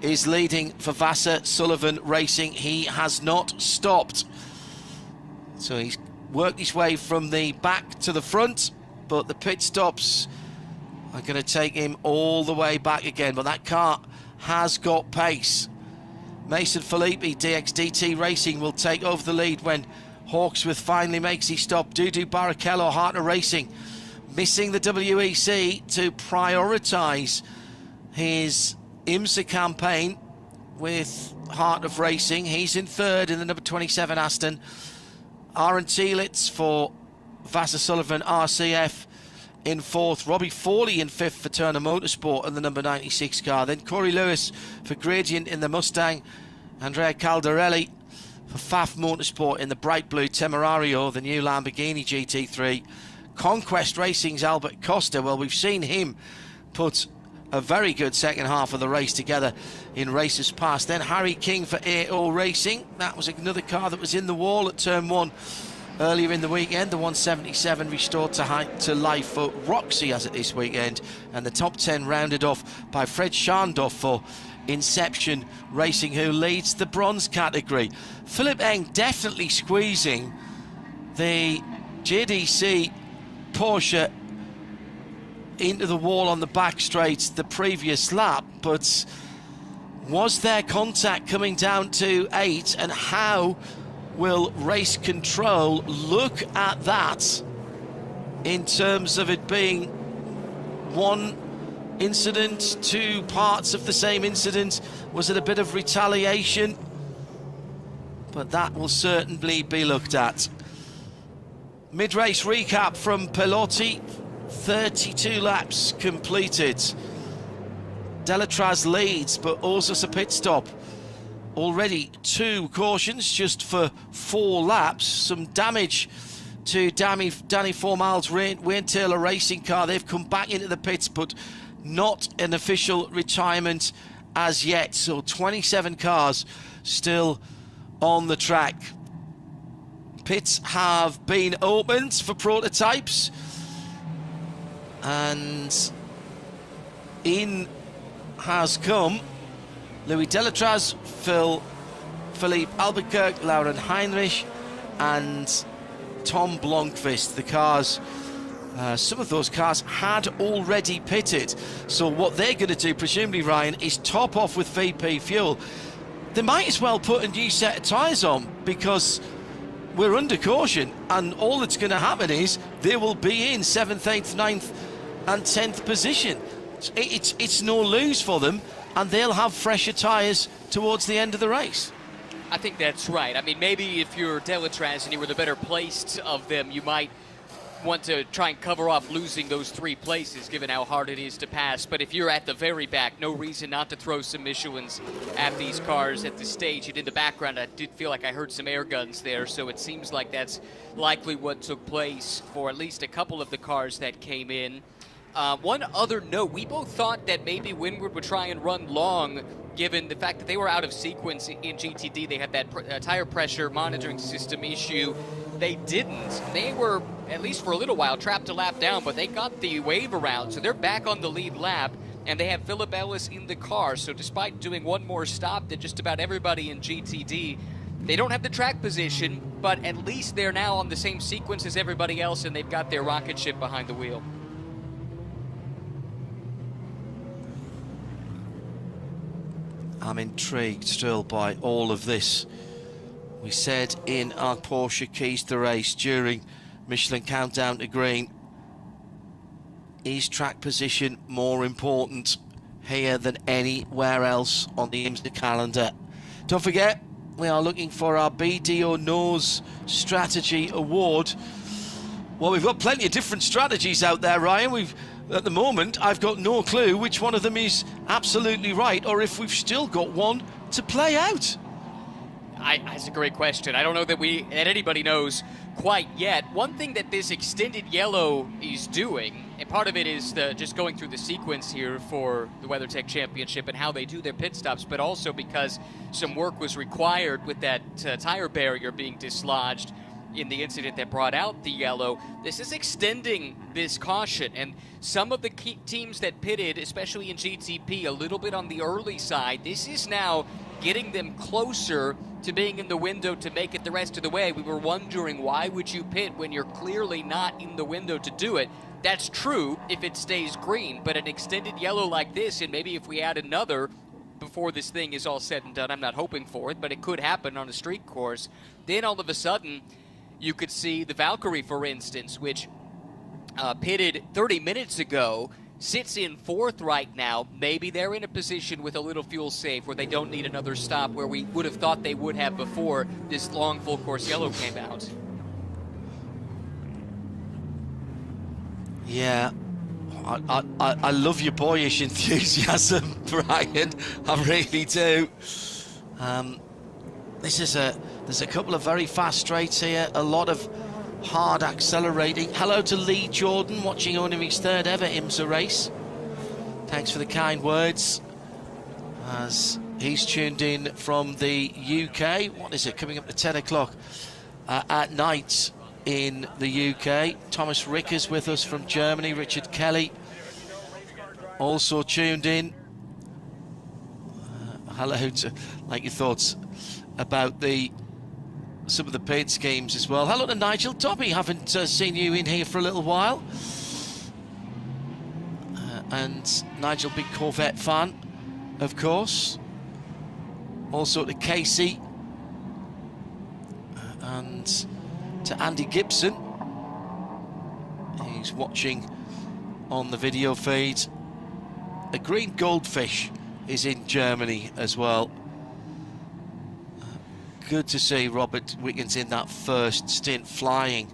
is leading for Vasser Sullivan Racing. He has not stopped, so he's worked his way from the back to the front, but the pit stops are going to take him all the way back again. But that car has got pace. Mason Filippi, DXDT Racing, will take over the lead when Hawksworth finally makes his stop. Dudu Barrichello, Heart of Racing, missing the WEC to prioritise his IMSA campaign with Heart of Racing. He's in 3rd in the number 27 Aston. Aaron Tielitz for Vasser Sullivan RCF in 4th. Robbie Forley in 5th for Turner Motorsport in the number 96 car. Then Corey Lewis for Gradient in the Mustang. Andrea Caldarelli for Pfaff Motorsport in the bright blue Temerario, the new Lamborghini GT3. Conquest Racing's Albert Costa, well, we've seen him put a very good second half of the race together in races past. Then Harry King for AO Racing. That was another car that was in the wall at turn 1 earlier in the weekend. The 177 restored to life for Roxy as it this weekend, and the top 10 rounded off by Fred Scharndorf for Inception Racing, who leads the bronze category. Philip Eng definitely squeezing the JDC Porsche into the wall on the back straight the previous lap, but was there contact coming down to 8, and how will race control look at that in terms of it being one incident, 2 parts of the same incident? Was it a bit of retaliation? But that will certainly be looked at. Mid-race recap from Pelotti. 32 laps completed. Delatraz leads, but also a pit stop. Already 2 cautions just for 4 laps. Some damage to Danny Formal's Wayne Taylor Racing car. They've come back into the pits, but not an official retirement as yet. So 27 cars still on the track. Pits have been opened for prototypes, and in has come Louis Delatraz, Philippe Albuquerque, Lauren Heinrich and Tom Blomqvist. The cars, some of those cars had already pitted, so what they're going to do, presumably, Ryan, is top off with VP fuel. They might as well put a new set of tyres on, because we're under caution, and all that's going to happen is they will be in 7th, 8th, 9th and 10th position. It's no lose for them, and they'll have fresher tyres towards the end of the race. I think that's right. I mean, maybe if you're Delatraz and you were the better placed of them, you might want to try and cover off losing those 3 places, given how hard it is to pass. But if you're at the very back, no reason not to throw some Michelins at these cars at this stage. And in the background, I did feel like I heard some air guns there, so it seems like that's likely what took place for at least a couple of the cars that came in. One other note, we both thought that maybe Windward would try and run long, given the fact that they were out of sequence in GTD. They had that tire pressure monitoring system issue. They didn't. They were, at least for a little while, trapped a lap down, but they got the wave around, so they're back on the lead lap, and they have Philip Ellis in the car. So despite doing one more stop than just about everybody in GTD, they don't have the track position, but at least they're now on the same sequence as everybody else, and they've got their rocket ship behind the wheel. I'm intrigued still by all of this. We said in our Porsche Keys to Race during Michelin Countdown to Green, is track position more important here than anywhere else on the IMSA calendar? Don't forget, we are looking for our BDO Knows Strategy Award. Well, we've got plenty of different strategies out there, Ryan. At the moment, I've got no clue which one of them is absolutely right, or if we've still got one to play out. That's a great question. I don't know that anybody knows quite yet. One thing that this extended yellow is doing And part of it is just going through the sequence here for the WeatherTech Championship and how they do their pit stops, but also because some work was required with that tire barrier being dislodged in the incident that brought out the yellow. This is extending this caution, and some of the key teams that pitted, especially in GTP, a little bit on the early side, this is now getting them closer to being in the window to make it the rest of the way. We were wondering, why would you pit when you're clearly not in the window to do it? That's true if it stays green, but an extended yellow like this, and maybe if we add another before this thing is all said and done, I'm not hoping for it, but it could happen on a street course, then all of a sudden you could see the Valkyrie, for instance, which pitted 30 minutes ago, sits in 4th right now. Maybe they're in a position with a little fuel save where they don't need another stop, where we would have thought they would have before this long full course yellow came out. Yeah, I love your boyish enthusiasm, Brian. I really do. There's a couple of very fast straights here, a lot of hard accelerating. Hello to Lee Jordan, watching only his 3rd ever IMSA race. Thanks for the kind words, as he's tuned in from the UK. What is it, coming up to 10 o'clock at night in the UK. Thomas Rickers with us from Germany. Richard Kelly also tuned in. Hello to, like, your thoughts about some of the paid schemes as well. Hello to Nigel Dobby, haven't seen you in here for a little while. And Nigel, big Corvette fan, of course. Also to Casey. And to Andy Gibson, he's watching on the video feed. A green goldfish is in Germany as well. Good to see Robert Wickens in that first stint flying.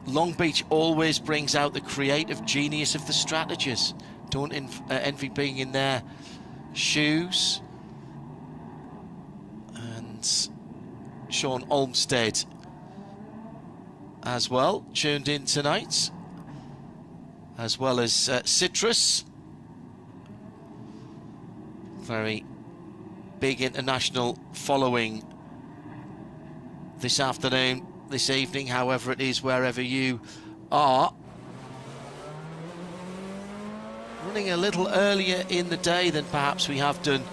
Long Beach always brings out the creative genius of the strategists. Don't envy being in their shoes. And Sean Olmsted as well, tuned in tonight, as well as Citrus. Very big international following this afternoon, this evening, however it is, wherever you are. Running a little earlier in the day than perhaps we have done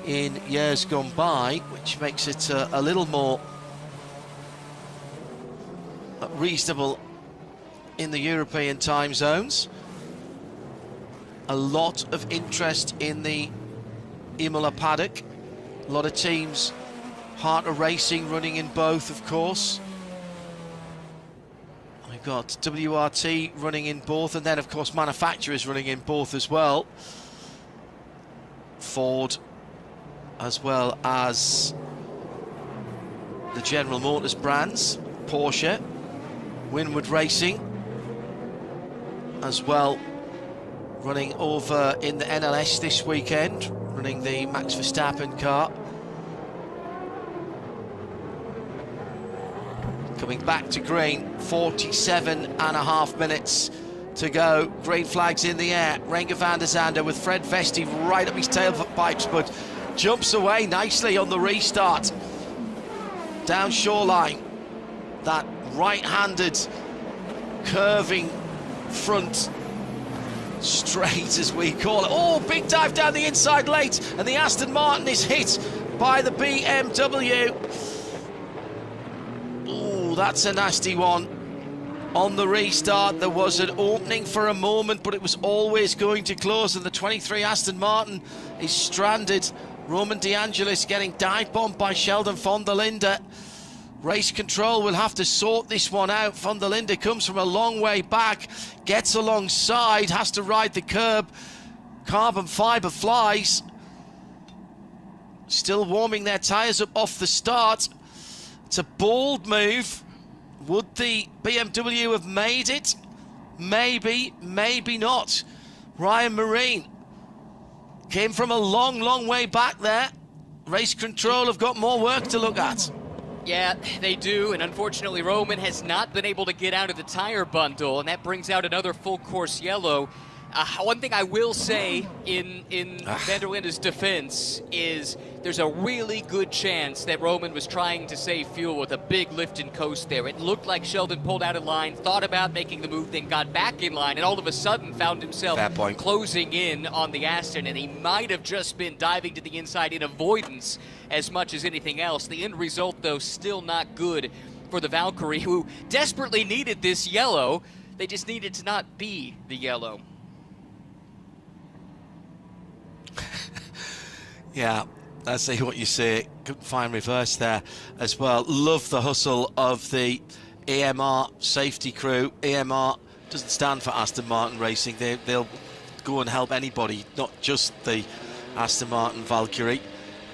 in years gone by, which makes it a little more reasonable in the European time zones. A lot of interest in the Imola paddock. A lot of teams, Heart of Racing running in both, of course. We've got WRT running in both, and then of course manufacturers running in both as well. Ford, as well as the General Motors brands, Porsche, Winward Racing, as well, running over in the NLS this weekend, running the Max Verstappen car. Coming back to green, 47.5 minutes to go. Green flags in the air. Renger van der Zande with Fred Vesti right up his tailpipes, but jumps away nicely on the restart. Down shoreline, that right-handed curving front straight, as we call it. Oh, big dive down the inside late, and the Aston Martin is hit by the BMW. Oh, that's a nasty one. On the restart, there was an opening for a moment, but it was always going to close, and the 23 Aston Martin is stranded. Roman De Angelis getting dive bombed by Sheldon von der Linde. Race control will have to sort this one out. Von der Linde comes from a long way back, gets alongside, has to ride the curb. Carbon fibre flies. Still warming their tyres up off the start. It's a bold move. Would the BMW have made it? Maybe, maybe not. Ryan Marine came from a long, long way back there. Race control have got more work to look at. Yeah, they do, and unfortunately Roman has not been able to get out of the tire bundle, and that brings out another full course yellow. One thing I will say in Van der Linde's defense is there's a really good chance that Roman was trying to save fuel with a big lift and coast there. It looked like Sheldon pulled out of line, thought about making the move, then got back in line, and all of a sudden found himself closing in on the Aston, and he might have just been diving to the inside in avoidance as much as anything else. The end result, though, still not good for the Valkyrie, who desperately needed this yellow. They just needed to not be the yellow. Yeah, I see what you say. Couldn't find reverse there as well. Love the hustle of the AMR safety crew. AMR doesn't stand for Aston Martin Racing. They'll go and help anybody, not just the Aston Martin Valkyrie,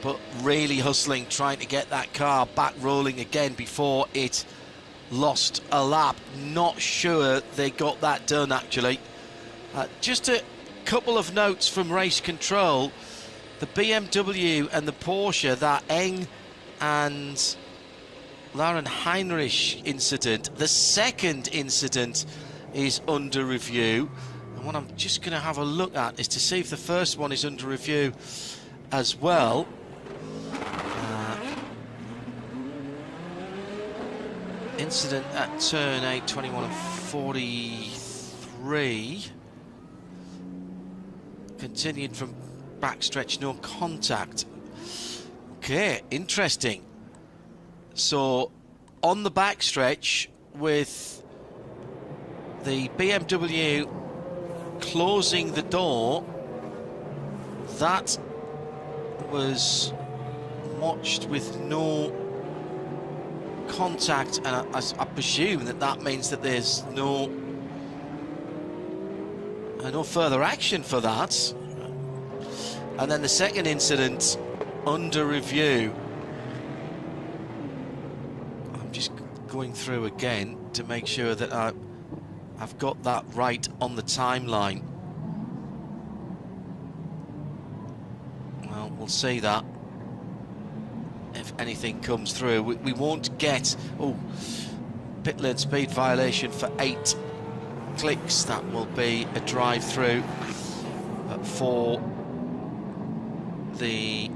but really hustling, trying to get that car back rolling again before it lost a lap. Not sure they got that done, actually. Just a couple of notes from race control. The BMW and the Porsche, that Eng and Lauren Heinrich incident, the second incident is under review. And what I'm just going to have a look at is to see if the first one is under review as well. Incident at turn 8, 21 and 43. Continued from backstretch, no contact. Okay, interesting. So on the backstretch, with the BMW closing the door, that was watched with no contact, and I presume that means that there's no further action for that. And then the second incident under review. I'm just going through again to make sure that I've got that right on the timeline. Well, we'll see that if anything comes through. We won't get pit lane speed violation for 8 clicks. That will be a drive-through for the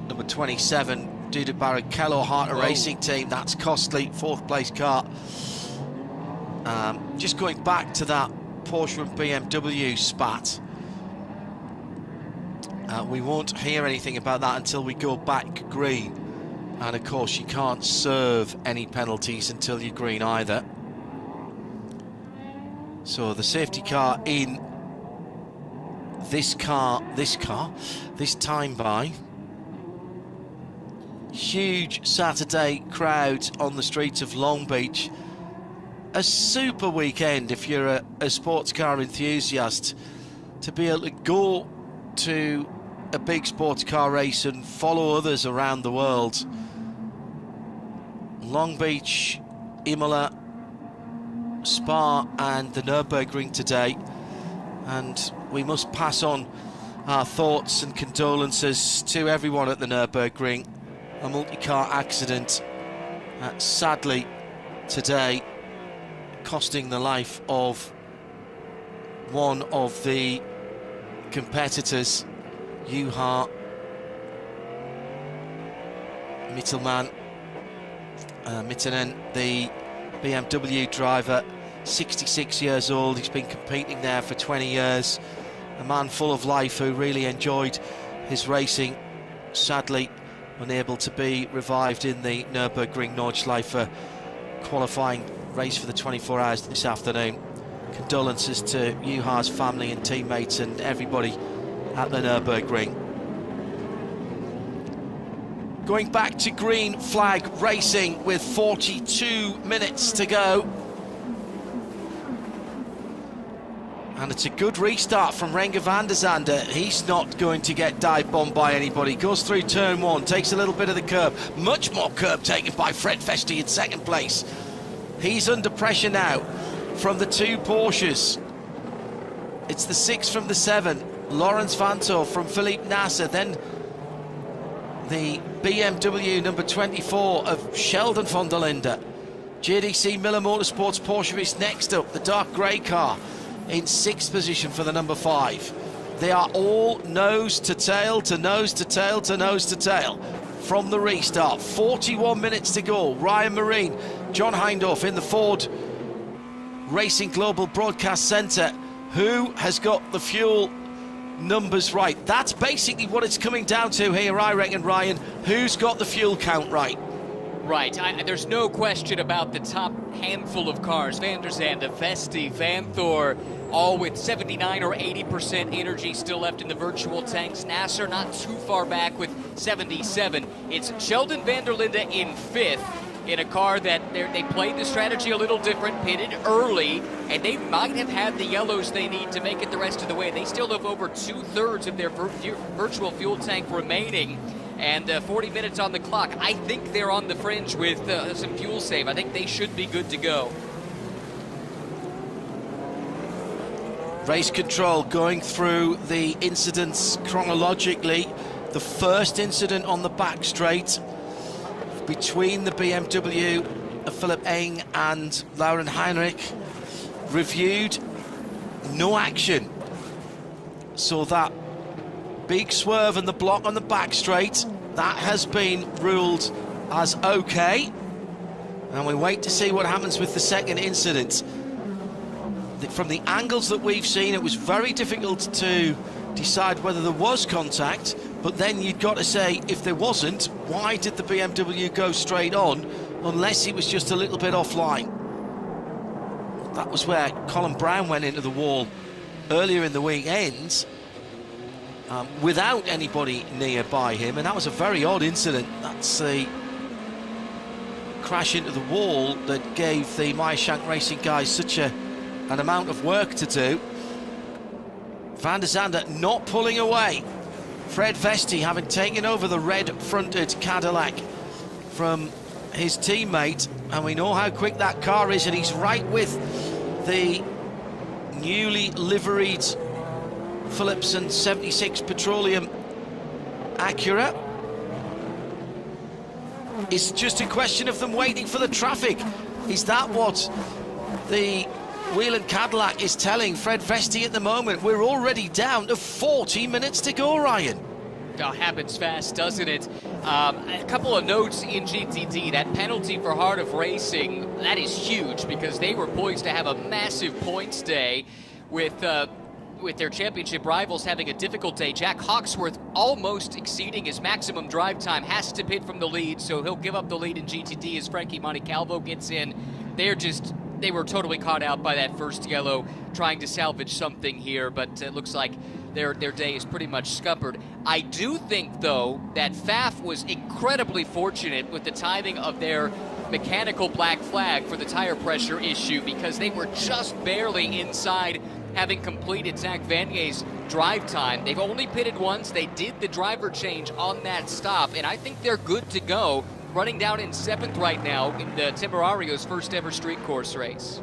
number 27 Duda Barrichello Harter Racing team. That's costly, 4th place car. Just going back to that Porsche and BMW spat, we won't hear anything about that until we go back green, and of course you can't serve any penalties until you're green either. So the safety car in this time by. Huge Saturday crowd on the streets of Long Beach. A super weekend if you're a sports car enthusiast, to be able to go to a big sports car race and follow others around the world. Long Beach, Imola, Spa and the Nurburgring today, and we must pass on our thoughts and condolences to everyone at the Nurburgring. A multi-car accident, sadly today, costing the life of one of the competitors, Juha Michelin, the BMW driver, 66 years old. He's been competing there for 20 years. A man full of life who really enjoyed his racing. Sadly, unable to be revived in the Nürburgring Nordschleife qualifying race for the 24 hours this afternoon. Condolences to Juha's family and teammates and everybody at the Nürburgring. Going back to green flag racing with 42 minutes to go. And it's a good restart from Renger van der Zande. He's not going to get dive bombed by anybody. Goes through turn 1, takes a little bit of the curb. Much more curb taken by Fred Festi in 2nd place. He's under pressure now from the 2 Porsches. It's the 6 from the 7. Lawrence Vanto from Philippe Nasser. Then the BMW number 24 of Sheldon von der Linde. JDC Miller Motorsports Porsche is next up, the dark grey car in 6th position for the number 5. They are all nose to tail to nose to tail to nose to tail from the restart. 41 minutes to go. Ryan Marine, John Hindorf in the Ford Racing Global Broadcast Centre. Who has got the fuel numbers right? That's basically what it's coming down to here, I reckon, Ryan. Who's got the fuel count right? Right, there's no question about the top handful of cars. Van der Zande, Vesti, Vanthoor, all with 79 or 80% energy still left in the virtual tanks. Nasser not too far back with 77. It's Sheldon van der Linde in 5th in a car that they played the strategy a little different, pitted early, and they might have had the yellows they need to make it the rest of the way. They still have over 2/3 of their virtual fuel tank remaining, and 40 minutes on the clock. I think they're on the fringe with some fuel save. I think they should be good to go. Race control going through the incidents chronologically. The first incident on the back straight between the BMW of Philipp Eng and Lauren Heinrich reviewed, no action. So that big swerve and the block on the back straight, that has been ruled as okay. And we wait to see what happens with the second incident. From the angles that we've seen, it was very difficult to decide whether there was contact, but then you've got to say, if there wasn't, why did the BMW go straight on, unless it was just a little bit offline? That was where Colin Brown went into the wall earlier in the weekend, without anybody nearby him, and that was a very odd incident. That's the crash into the wall that gave the Meyer-Shank Racing guys such an amount of work to do. Van der Zande not pulling away. Fred Vesti having taken over the red-fronted Cadillac from his teammate, and we know how quick that car is, and he's right with the newly liveried Philipson 76 Petroleum Acura. It's just a question of them waiting for the traffic. Is that what the Whelen Cadillac is telling Fred Vesti at the moment? We're already down to 40 minutes to go, Ryan. Oh, happens fast, doesn't it? A couple of notes in GTD. That penalty for Heart of Racing, that is huge, because they were poised to have a massive points day with their championship rivals having a difficult day. Jack Hawksworth almost exceeding his maximum drive time, has to pit from the lead, so he'll give up the lead in GTD as Frankie Montecalvo gets in. They were totally caught out by that first yellow, trying to salvage something here, but it looks like their day is pretty much scuppered. I do think, though, that FAF was incredibly fortunate with the timing of their mechanical black flag for the tire pressure issue, because they were just barely inside having completed Zach Vanier's drive time. They've only pitted once. They did the driver change on that stop, and I think they're good to go, running down in 7th right now in the Temerario's first ever street course race.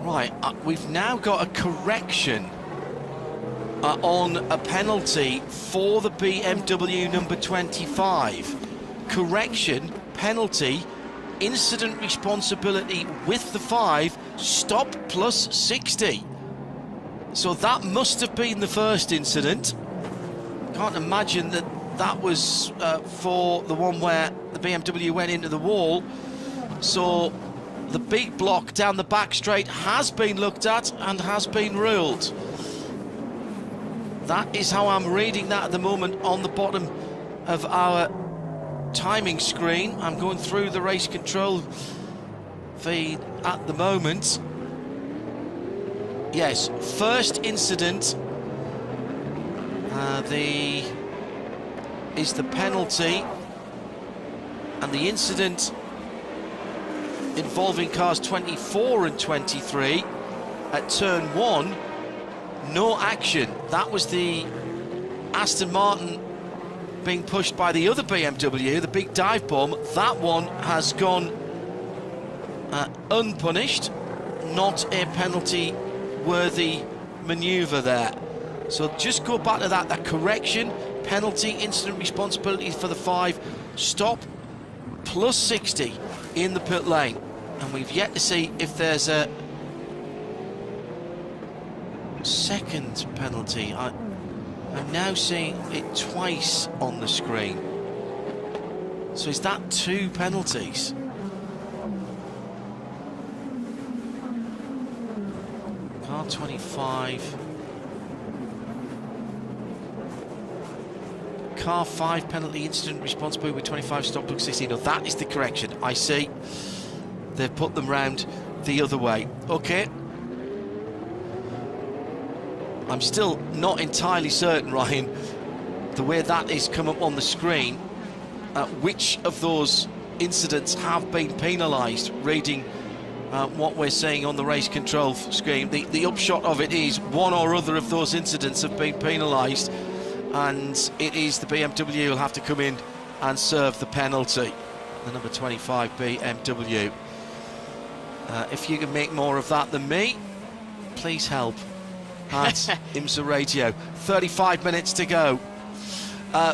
Right, we've now got a correction on a penalty for the BMW number 25. Correction, penalty, incident responsibility with the 5, stop plus 60. So that must have been the first incident. Can't imagine that that was for the one where the BMW went into the wall. So the big block down the back straight has been looked at and has been ruled. That is how I'm reading that at the moment on the bottom of our timing screen. I'm going through the race control feed at the moment. Yes, first incident is the penalty, and the incident involving cars 24 and 23 at turn 1, no action. That was the Aston Martin being pushed by the other BMW, the big dive bomb. That one has gone unpunished, not a penalty worthy manoeuvre there. So just go back to that correction, penalty, incident responsibility for the 5, stop, plus 60 in the pit lane. And we've yet to see if there's a second penalty. I'm now seeing it twice on the screen. So is that 2 penalties? Car 25. Car 5 penalty, incident responsibility with 25, stop, plus 60. No, that is the correction. I see. They've put them round the other way. Okay. I'm still not entirely certain, Ryan, the way that is come up on the screen, which of those incidents have been penalised, reading what we're saying on the race control screen. The upshot of it is one or other of those incidents have been penalised, and it is the BMW who'll have to come in and serve the penalty. The number 25 BMW. If you can make more of that than me, please help at IMSA Radio. 35 minutes to go.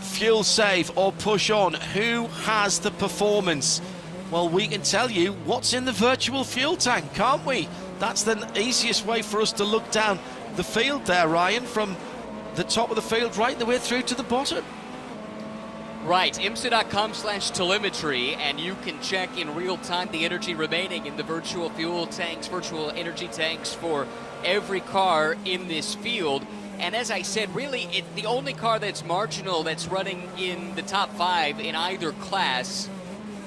Fuel save or push on? Who has the performance? Well, we can tell you what's in the virtual fuel tank, can't we? That's the easiest way for us to look down the field there, Ryan, from the top of the field right the way through to the bottom. Right, IMSA.com/telemetry, and you can check in real time the energy remaining in the virtual fuel tanks, virtual energy tanks for every car in this field. And as I said, really, the only car that's marginal that's running in the top 5 in either class,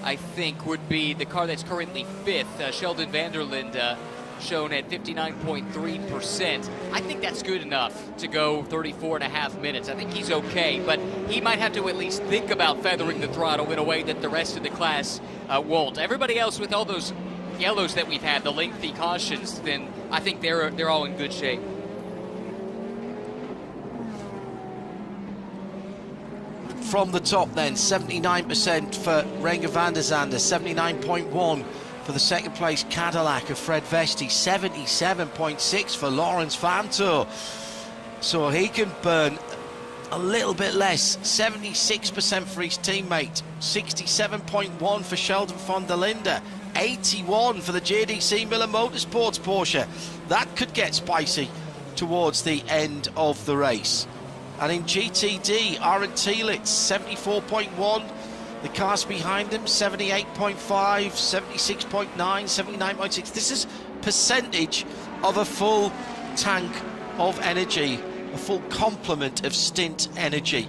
I think, would be the car that's currently 5th, Sheldon Vanderlinde, shown at 59.3%. I think that's good enough to go 34.5 minutes. I think he's okay, but he might have to at least think about feathering the throttle in a way that the rest of the class won't. Everybody else, with all those yellows that we've had, the lengthy cautions, then I think they're all in good shape. From the top then, 79% for Renger van der Zande, 79.1 for the second place Cadillac of Fred Vesti, 77.6 for Lawrence Vanto. So he can burn a little bit less, 76% for his teammate, 67.1 for Sheldon van der Linde, 81 for the JDC Miller Motorsports Porsche. That could get spicy towards the end of the race. And in GTD, Aaron Thielitz, 74.1. The cars behind him, 78.5, 76.9, 79.6. This is percentage of a full tank of energy, a full complement of stint energy.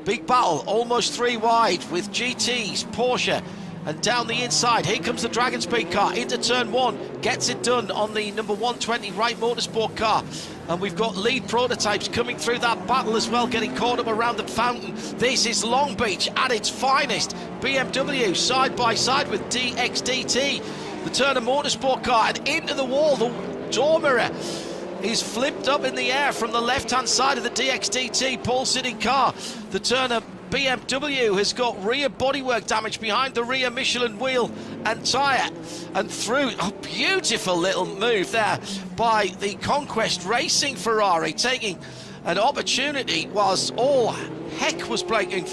Big battle, almost 3 wide with GTs, Porsche, and down the inside, here comes the Dragon Speed car into turn 1, gets it done on the number 120 Wright Motorsport car. And we've got lead prototypes coming through that battle as well, getting caught up around the fountain. This is Long Beach at its finest. BMW side by side with DXDT. The Turner Motorsport car, and into the wall. The door mirror is flipped up in the air from the left-hand side of the DXDT pole sitting car. The Turner BMW has got rear bodywork damage behind the rear Michelin wheel and tyre, and through a beautiful little move there by the Conquest Racing Ferrari, taking an opportunity whilst all heck was breaking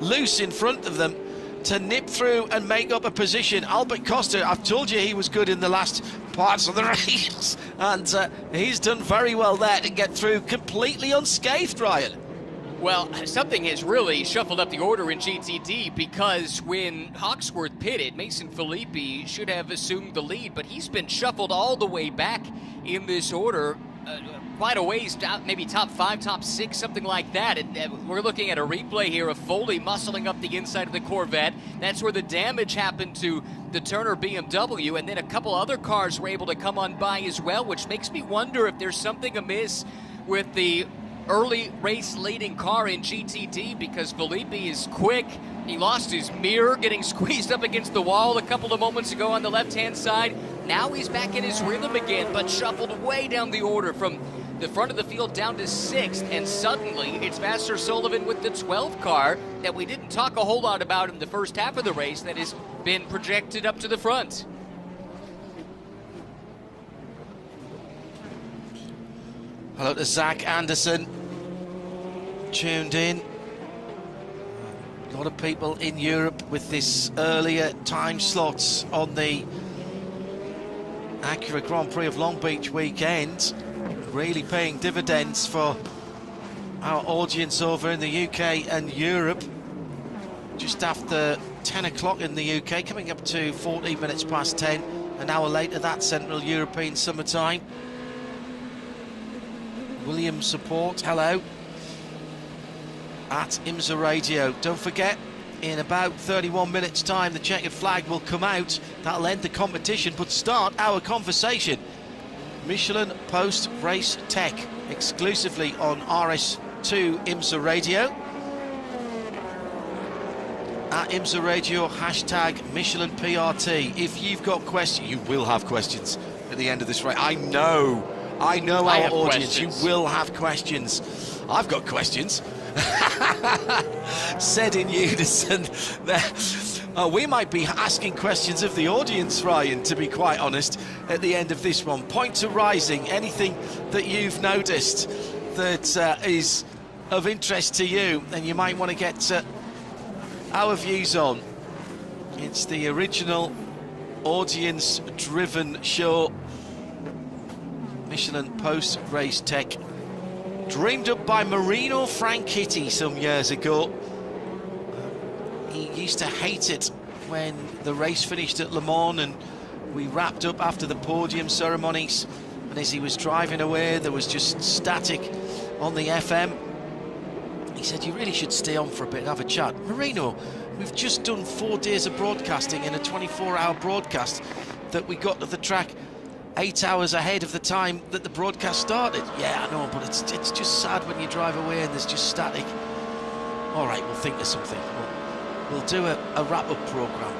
loose in front of them to nip through and make up a position. Albert Costa, I've told you he was good in the last parts of the race, and he's done very well there to get through completely unscathed, Ryan. Well, something has really shuffled up the order in GTD, because when Hawksworth pitted, Mason Filippi should have assumed the lead, but he's been shuffled all the way back in this order, quite a ways down, maybe top 5, top 6, something like that. And we're looking at a replay here of Foley muscling up the inside of the Corvette. That's where the damage happened to the Turner BMW, and then a couple other cars were able to come on by as well, which makes me wonder if there's something amiss with the early race leading car in GTD, because Filippi is quick. He lost his mirror getting squeezed up against the wall a couple of moments ago on the left-hand side. Now he's back in his rhythm again, but shuffled way down the order from the front of the field down to 6th, and suddenly it's Vassar Sullivan with the 12 car that we didn't talk a whole lot about in the first half of the race that has been projected up to the front. Hello to Zach Anderson. tuned in. A lot of people in Europe with this earlier time slots on the Acura Grand Prix of Long Beach weekend, really paying dividends for our audience over in the UK and Europe. Just after 10 o'clock in the UK, coming up to 14 minutes past 10, an hour later that Central European summertime. William Support, hello, at IMSA Radio. Don't forget, in about 31 minutes time the checkered flag will come out. That'll end the competition, but start our conversation. Michelin Post Race Tech, exclusively on RS2 IMSA Radio. At IMSA Radio, hashtag Michelin PRT. If you've got questions, you will have questions at the end of this race. I know our audience, questions. You will have questions. I've got questions. Said in unison. We might be asking questions of the audience, Ryan, to be quite honest, at the end of this one. Point to rising, anything that you've noticed that is of interest to you and you might want to get our views on. It's the original audience-driven show, Michelin Post Race Tech, dreamed up by Marino Franchitti some years ago. He used to hate it when the race finished at Le Mans and we wrapped up after the podium ceremonies, and as he was driving away there was just static on the FM. He said, you really should stay on for a bit and have a chat. Marino, we've just done 4 days of broadcasting in a 24-hour broadcast that we got to the track 8 hours ahead of the time that the broadcast started. Yeah, I know, but it's just sad when you drive away and there's just static. All right, we'll think of something. We'll do a wrap-up programme.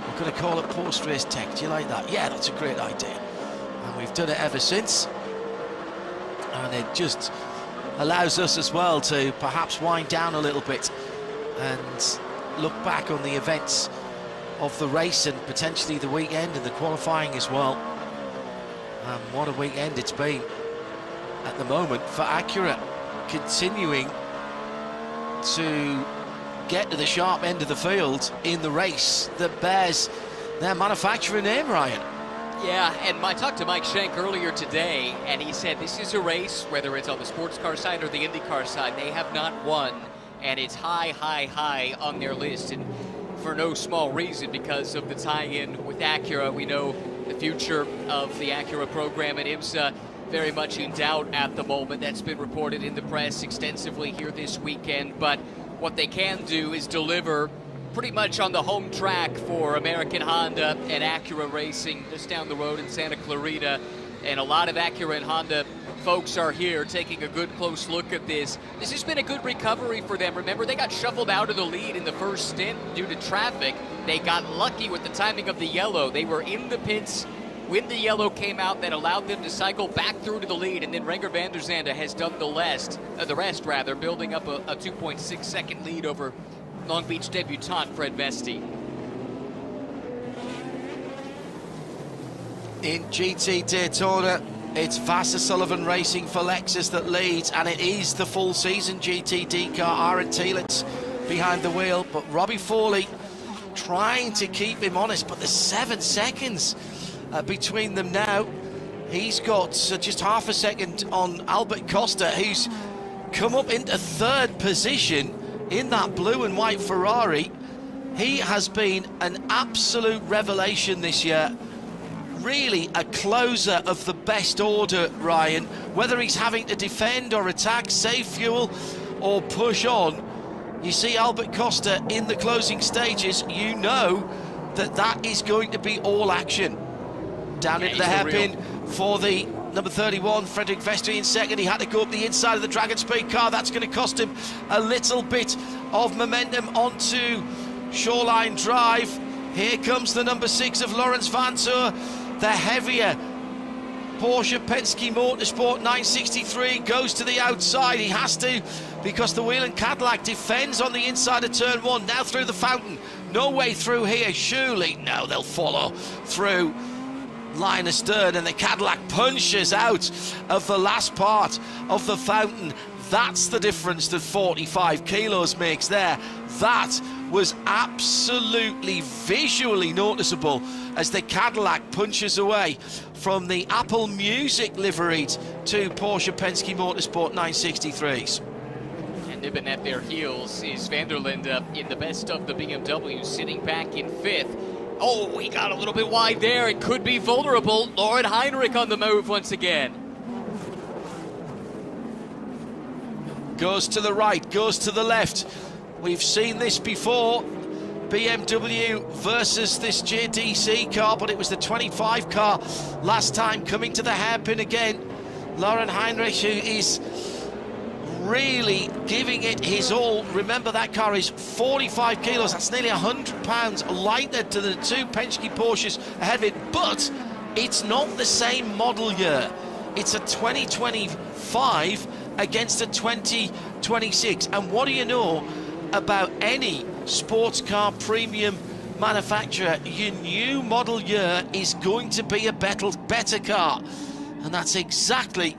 We're going to call it Post-Race Tech. Do you like that? Yeah, that's a great idea. And we've done it ever since. And it just allows us as well to perhaps wind down a little bit and look back on the events of the race and potentially the weekend and the qualifying as well. And what a weekend it's been at the moment for Acura, continuing to get to the sharp end of the field in the race that bears their manufacturer name, Ryan. Yeah, and I talked to Mike Schenk earlier today, and he said this is a race, whether it's on the sports car side or the IndyCar side, they have not won, and it's high, high, high on their list, and for no small reason, because of the tie-in with Acura. We know the future of the Acura program at IMSA very much in doubt at the moment. That's been reported in the press extensively here this weekend, but what they can do is deliver pretty much on the home track for American Honda and Acura Racing just down the road in Santa Clarita. And a lot of Acura and Honda folks are here taking a good close look at this. This has been a good recovery for them. Remember, they got shuffled out of the lead in the first stint due to traffic. They got lucky with the timing of the yellow. They were in the pits when the yellow came out. That allowed them to cycle back through to the lead, and then Renger van der Zande has done the rest, building up a 2.6 second lead over Long Beach debutant Fred Vesti. In GT Daytona, it's Vassar Sullivan Racing for Lexus that leads, and it is the full season GTD car. Aaron Telitz behind the wheel, but Robbie Foley trying to keep him honest, but there's 7 seconds between them now. He's got just half a second on Albert Costa, who's come up into third position in that blue and white Ferrari. He has been an absolute revelation this year. Really a closer of the best order, Ryan. Whether he's having to defend or attack, save fuel or push on, you see Albert Costa in the closing stages, you know that is going to be all action. Down into the hairpin for the number 31, Frederick Vesti in second. He had to go up the inside of the Dragon Speed car. That's going to cost him a little bit of momentum onto Shoreline Drive. Here comes the number 6 of Lawrence Vantour, the heavier Porsche Penske Motorsport 963 goes to the outside. He has to, because the Whelen Cadillac defends on the inside of turn 1. Now through the fountain, no way through here. Surely, no, they'll follow through line astern, and the Cadillac punches out of the last part of the fountain. That's the difference that 45 kilos makes there. That was absolutely visually noticeable as the Cadillac punches away from the Apple Music liveried to Porsche Penske Motorsport 963s. And nipping at their heels is Vanderlinde in the best of the BMW, sitting back in 5th. Oh, he got a little bit wide there. It could be vulnerable. Lauren Heinrich on the move once again. Goes to the right, goes to the left. We've seen this before. BMW versus this JDC car, but it was the 25 car last time, coming to the hairpin again. Lauren Heinrich, who is really giving it his all. Remember, that car is 45 kilos. That's nearly 100 pounds lighter to the two Penske Porsches ahead of it, but it's not the same model year. It's a 2025 against a 2026. And what do you know about any sports car premium manufacturer? Your new model year is going to be a better car. And that's exactly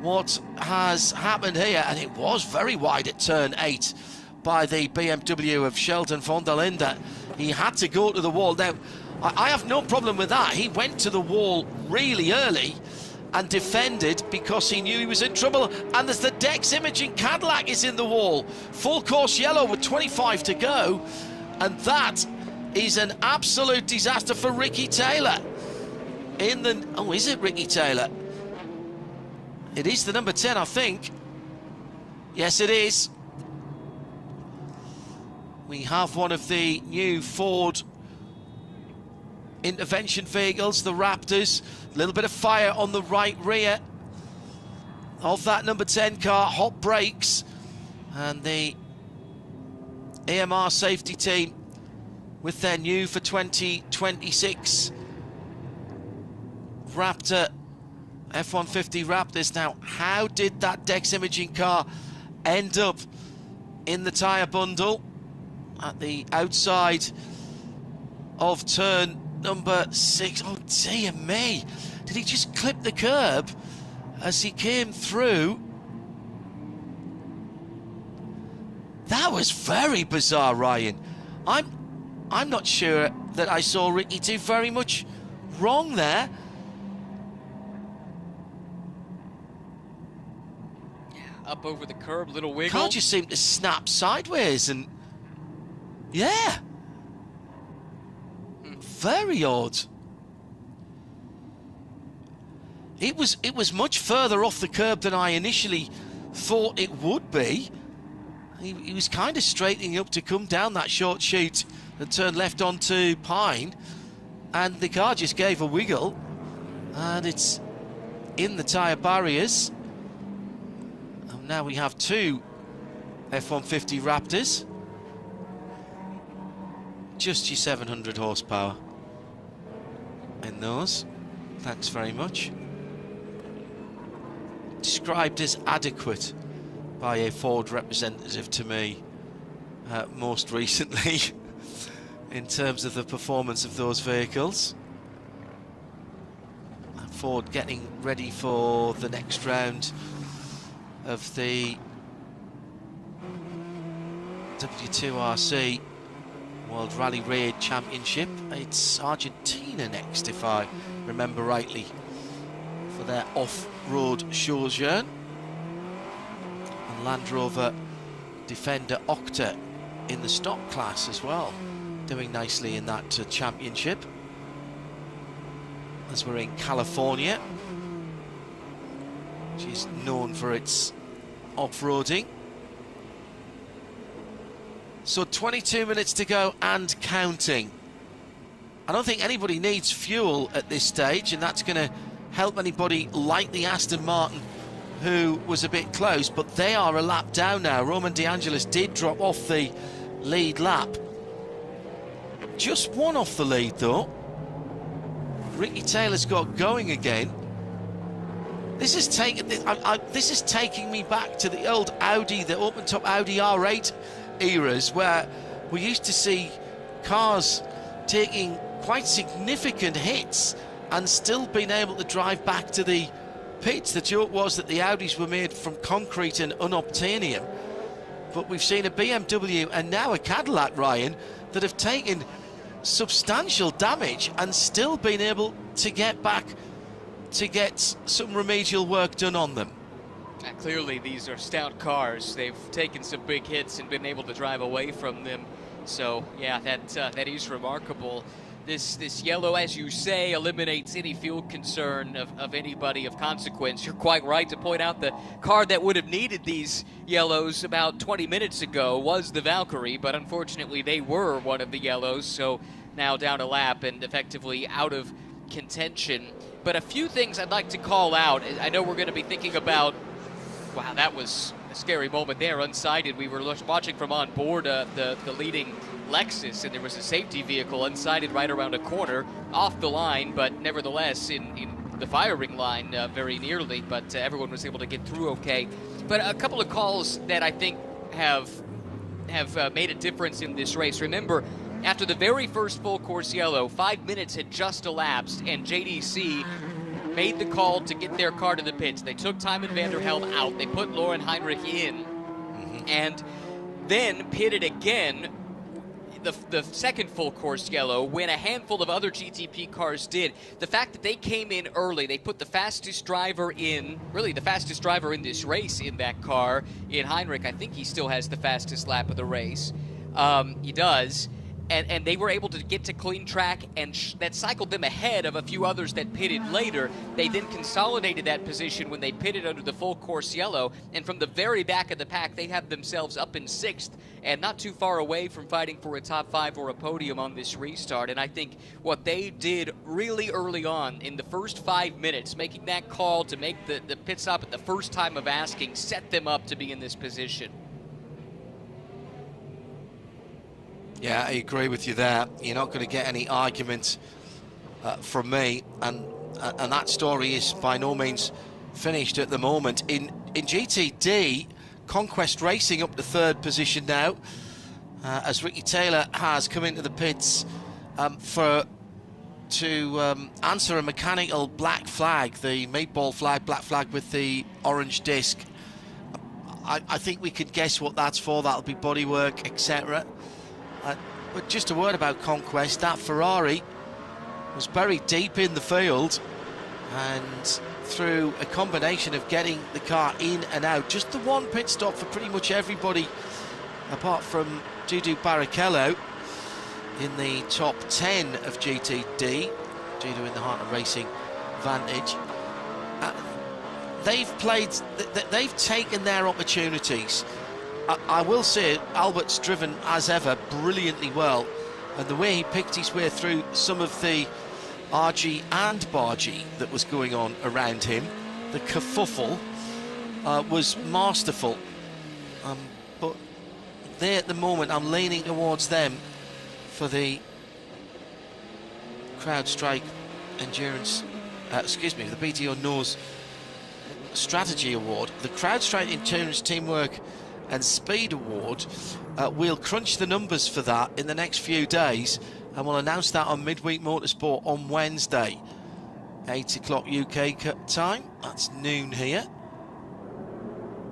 what has happened here. And it was very wide at turn 8 by the BMW of Sheldon van der Linde. He had to go to the wall. Now, I have no problem with that. He went to the wall really early and defended because he knew he was in trouble. And there's the Dex Imaging Cadillac is in the wall. Full course yellow with 25 to go. And that is an absolute disaster for Ricky Taylor. Oh, is it Ricky Taylor? It is the number 10, I think. Yes, it is. We have one of the new Ford intervention vehicles, the Raptors. A little bit of fire on the right rear of that number 10 car. Hot brakes. And the AMR safety team with their new for 2026 Raptor F-150 Raptors. Now, how did that Dex Imaging car end up in the tyre bundle at the outside of turn number 6? Oh, dear me. Did he just clip the curb as he came through? That was very bizarre, Ryan. I'm not sure that I saw Ricky do very much wrong there. Up over the curb, little wiggle. Car just seemed to snap sideways, and yeah, very odd. It was much further off the curb than I initially thought it would be. He was kind of straightening up to come down that short chute and turn left onto Pine, and the car just gave a wiggle, and it's in the tyre barriers. And now we have two F-150 Raptors. Just your 700 horsepower in those. Thanks very much. Described as adequate by a Ford representative to me most recently in terms of the performance of those vehicles. Ford getting ready for the next round of the W2RC World Rally Raid Championship. It's Argentina next, if I remember rightly, for their off-road Chausseur. And Land Rover Defender Octa in the stock class as well, doing nicely in that championship. As we're in California, which is known for its off-roading. So 22 minutes to go and counting. I don't think anybody needs fuel at this stage, and that's going to help anybody like the Aston Martin, who was a bit close, but they are a lap down now. Roman De Angelis did drop off the lead lap. Just one off the lead, though. Ricky Taylor's got going again. This is taking me back to the old Audi, the open-top Audi R8 eras, where we used to see cars taking quite significant hits and still being able to drive back to the pits, the joke was that the Audis were made from concrete and unobtainium. But we've seen a BMW and now a Cadillac, Ryan, that have taken substantial damage and still been able to get back to get some remedial work done on them. Clearly, these are stout cars. They've taken some big hits and been able to drive away from them. So, yeah, that is remarkable. This yellow, as you say, eliminates any fuel concern of anybody of consequence. You're quite right to point out the car that would have needed these yellows about 20 minutes ago was the Valkyrie, but unfortunately they were one of the yellows, so now down a lap and effectively out of contention. But a few things I'd like to call out. I know we're going to be thinking about, wow, that was a scary moment there, unsighted. We were watching from on board the leading Lexus, and there was a safety vehicle unsighted right around a corner, off the line, but nevertheless in the firing line very nearly, but everyone was able to get through okay. But a couple of calls that I think have made a difference in this race. Remember, after the very first full course yellow, 5 minutes had just elapsed, and JDC made the call to get their car to the pits. They took Timon van der Helm out. They put Lauren Heinrich in, and then pitted again the second full course yellow when a handful of other GTP cars did. The fact that they came in early, they put the fastest driver in, really the fastest driver in this race in that car, in Heinrich. I think he still has the fastest lap of the race. He does. And they were able to get to clean track, and that cycled them ahead of a few others that pitted later. They then consolidated that position when they pitted under the full course yellow, and from the very back of the pack, they have themselves up in 6th and not too far away from fighting for a top 5 or a podium on this restart. And I think what they did really early on in the first 5 minutes, making that call to make the pit stop at the first time of asking, set them up to be in this position. Yeah, I agree with you there. You're not going to get any argument from me, and that story is by no means finished at the moment. In GTD, Conquest Racing up to 3rd position now, as Ricky Taylor has come into the pits to answer a mechanical black flag, the meatball flag, black flag with the orange disc. I think we could guess what that's for. That'll be bodywork, etc. But just a word about Conquest. That Ferrari was buried deep in the field, and through a combination of getting the car in and out, just the one pit stop for pretty much everybody apart from Dudu Barrichello in the top 10 of GTD, Dudu in the Heart of Racing Vantage. They've taken their opportunities. I will say Albert's driven, as ever, brilliantly well, and the way he picked his way through some of the RG and bargy that was going on around him, the kerfuffle, was masterful. But they, at the moment, I'm leaning towards them for the CrowdStrike Endurance, the BTO Nose Strategy Award. The CrowdStrike Endurance Teamwork and Speed Award. We'll crunch the numbers for that in the next few days, and we'll announce that on Midweek Motorsport on Wednesday, 8 o'clock UK time. That's noon here.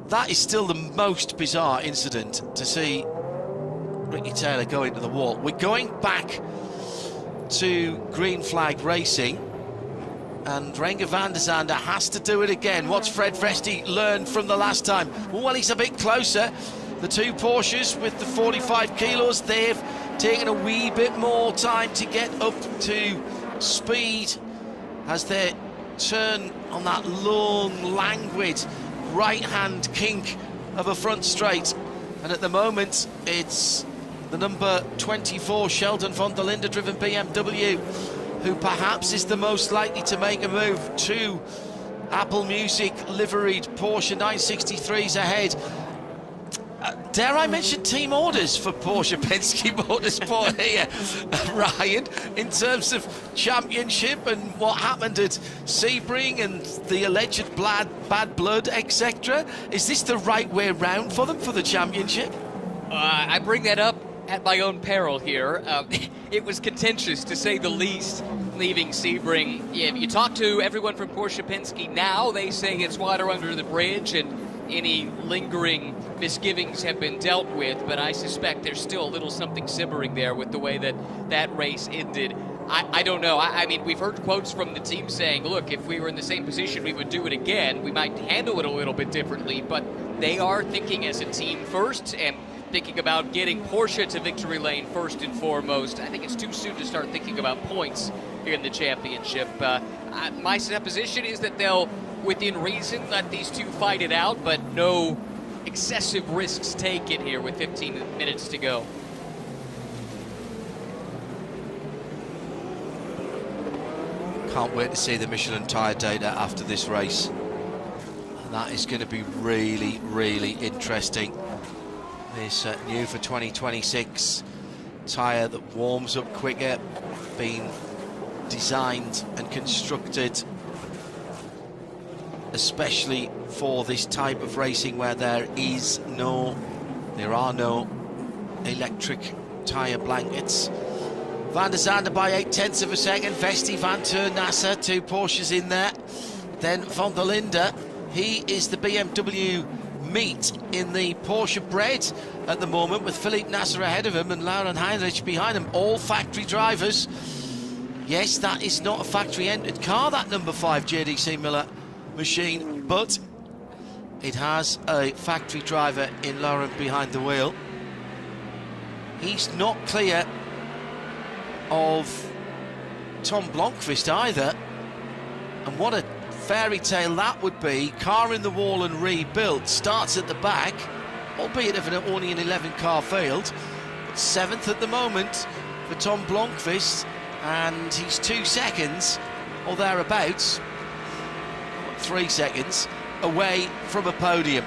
That is still the most bizarre incident, to see Ricky Taylor go into the wall. We're going back to green flag racing, and Renger van der Zande has to do it again. What's Fred Vesti learned from the last time? Well, he's a bit closer. The two Porsches with the 45 kilos, they've taken a wee bit more time to get up to speed as they turn on that long, languid right-hand kink of a front straight. And at the moment, it's the number 24 Sheldon von der Linde driven BMW who perhaps is the most likely to make a move. Two Apple Music liveried Porsche 963s ahead. Dare I mention team orders for Porsche Penske Motorsport here, Ryan, in terms of championship and what happened at Sebring and the alleged bad blood, etc. Is this the right way round for them for the championship? I bring that up at my own peril here. It was contentious, to say the least, leaving Sebring. If you talk to everyone from Porsche Penske now, they say it's water under the bridge and any lingering misgivings have been dealt with, but I suspect there's still a little something simmering there with the way that that race ended. I don't know. I mean, we've heard quotes from the team saying, look, if we were in the same position, we would do it again. We might handle it a little bit differently, but they are thinking as a team first and thinking about getting Porsche to victory lane first and foremost. I think it's too soon to start thinking about points here in the championship. My supposition is that they'll, within reason, let these two fight it out, but no excessive risks taken here with 15 minutes to go. Can't wait to see the Michelin tyre data after this race. And that is going to be really, really interesting. This new for 2026 tyre that warms up quicker, being designed and constructed especially for this type of racing where there are no electric tyre blankets. Van der Zande by 0.8 of a second. Vesti, Van Toorn, Nasser, 2 Porsches in there. Then Van der Linde, he is the BMW meat in the Porsche bread at the moment, with Philippe Nasser ahead of him and Lauren Heinrich behind him, all factory drivers. Yes, that is not a factory entered car, that number 5 JDC Miller machine, but it has a factory driver in Lauren behind the wheel. He's not clear of Tom Blomqvist either, and what a fairy tale that would be. Car in the wall and rebuilt, starts at the back, albeit of only an 11 car field, but 7th at the moment for Tom Blomqvist, and he's 2 seconds or thereabouts, 3 seconds away from a podium.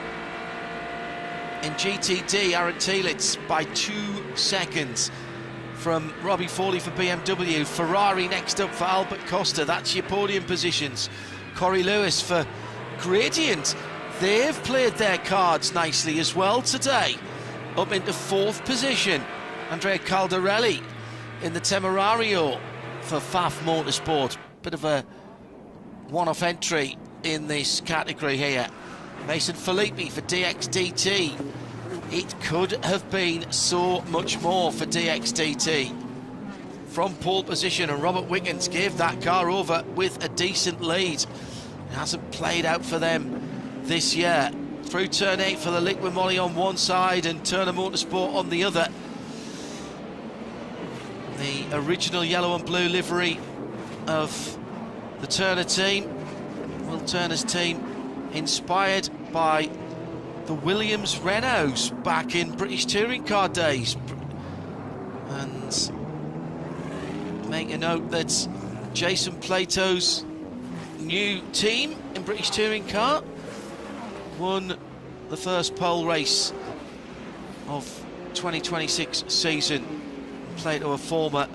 In GTD, Aaron Telitz by 2 seconds from Robbie Fawley for BMW. Ferrari next up for Albert Costa. That's your podium positions. Corey Lewis for Gradient. They've played their cards nicely as well today. Up into 4th position. Andrea Caldarelli in the Temerario for Pfaff Motorsport. Bit of a one-off entry in this category here. Mason Filippi for DXDT. It could have been so much more for DXDT. From pole position, and Robert Wickens gave that car over with a decent lead. It hasn't played out for them this year. Through turn 8 for the Liquid Moly on one side and Turner Motorsport on the other. The original yellow and blue livery of the Turner team, Will Turner's team, inspired by the Williams Renaults back in British Touring Car days. And make a note that Jason Plato's new team in British Touring Car won the first pole race of 2026 season. Plato, a former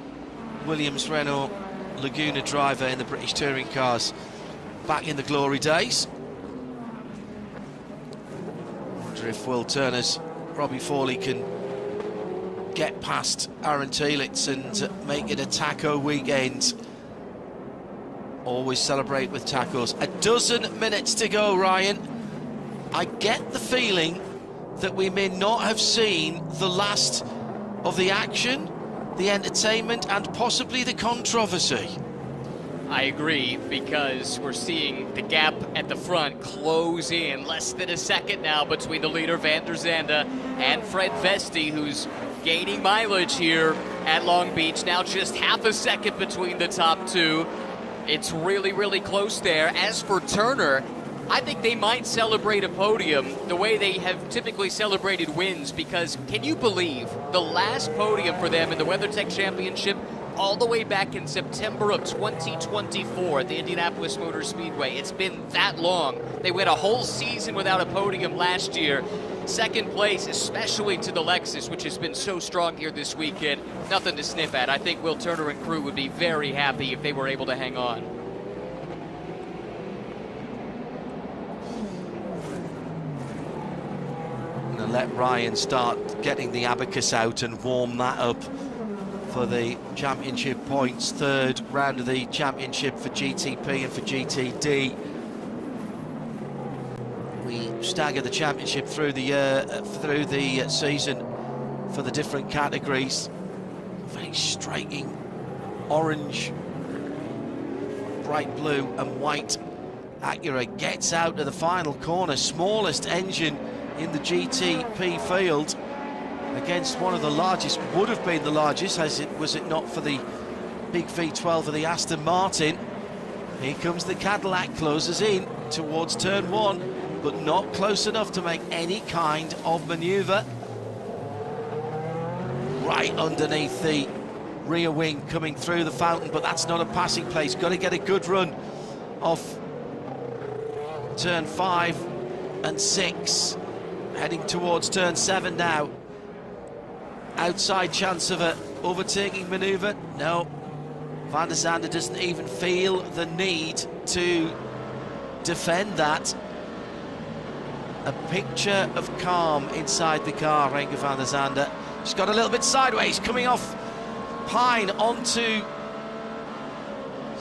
Williams Renault Laguna driver in the British Touring Cars back in the glory days. If Will Turner's Robbie Fawley can get past Aaron Telitz and make it a taco weekend. Always celebrate with tacos. 12 minutes to go, Ryan. I get the feeling that we may not have seen the last of the action, the entertainment, and possibly the controversy. I agree, because we're seeing the gap at the front close in. Less than a second now between the leader Van der Zande and Fred Vesti, who's gaining mileage here at Long Beach. Now just half a second between the top two. It's really, really close there. As for Turner, I think they might celebrate a podium the way they have typically celebrated wins, because can you believe the last podium for them in the WeatherTech Championship all the way back in September of 2024 at the Indianapolis Motor Speedway? It's been that long. They went a whole season without a podium last year. Second place, especially to the Lexus, which has been so strong here this weekend. Nothing to sniff at. I think Will Turner and crew would be very happy if they were able to hang on. And a let Ryan start getting the abacus out and warm that up for the championship points. Third round of the championship for GTP and for GTD. We stagger the championship through the year, through the season for the different categories. Very striking orange, bright blue and white Acura gets out to the final corner, smallest engine in the GTP field, against one of the largest, would have been the largest, was it not for the big V12 of the Aston Martin. Here comes the Cadillac, closes in towards turn one, but not close enough to make any kind of manoeuvre. Right underneath the rear wing, coming through the fountain, but that's not a passing place. Got to get a good run off turn 5 and 6, heading towards turn 7 now. Outside chance of a overtaking manoeuvre. No, Van der Zande doesn't even feel the need to defend that. A picture of calm inside the car, Renger van der Zande. She's got a little bit sideways, coming off Pine onto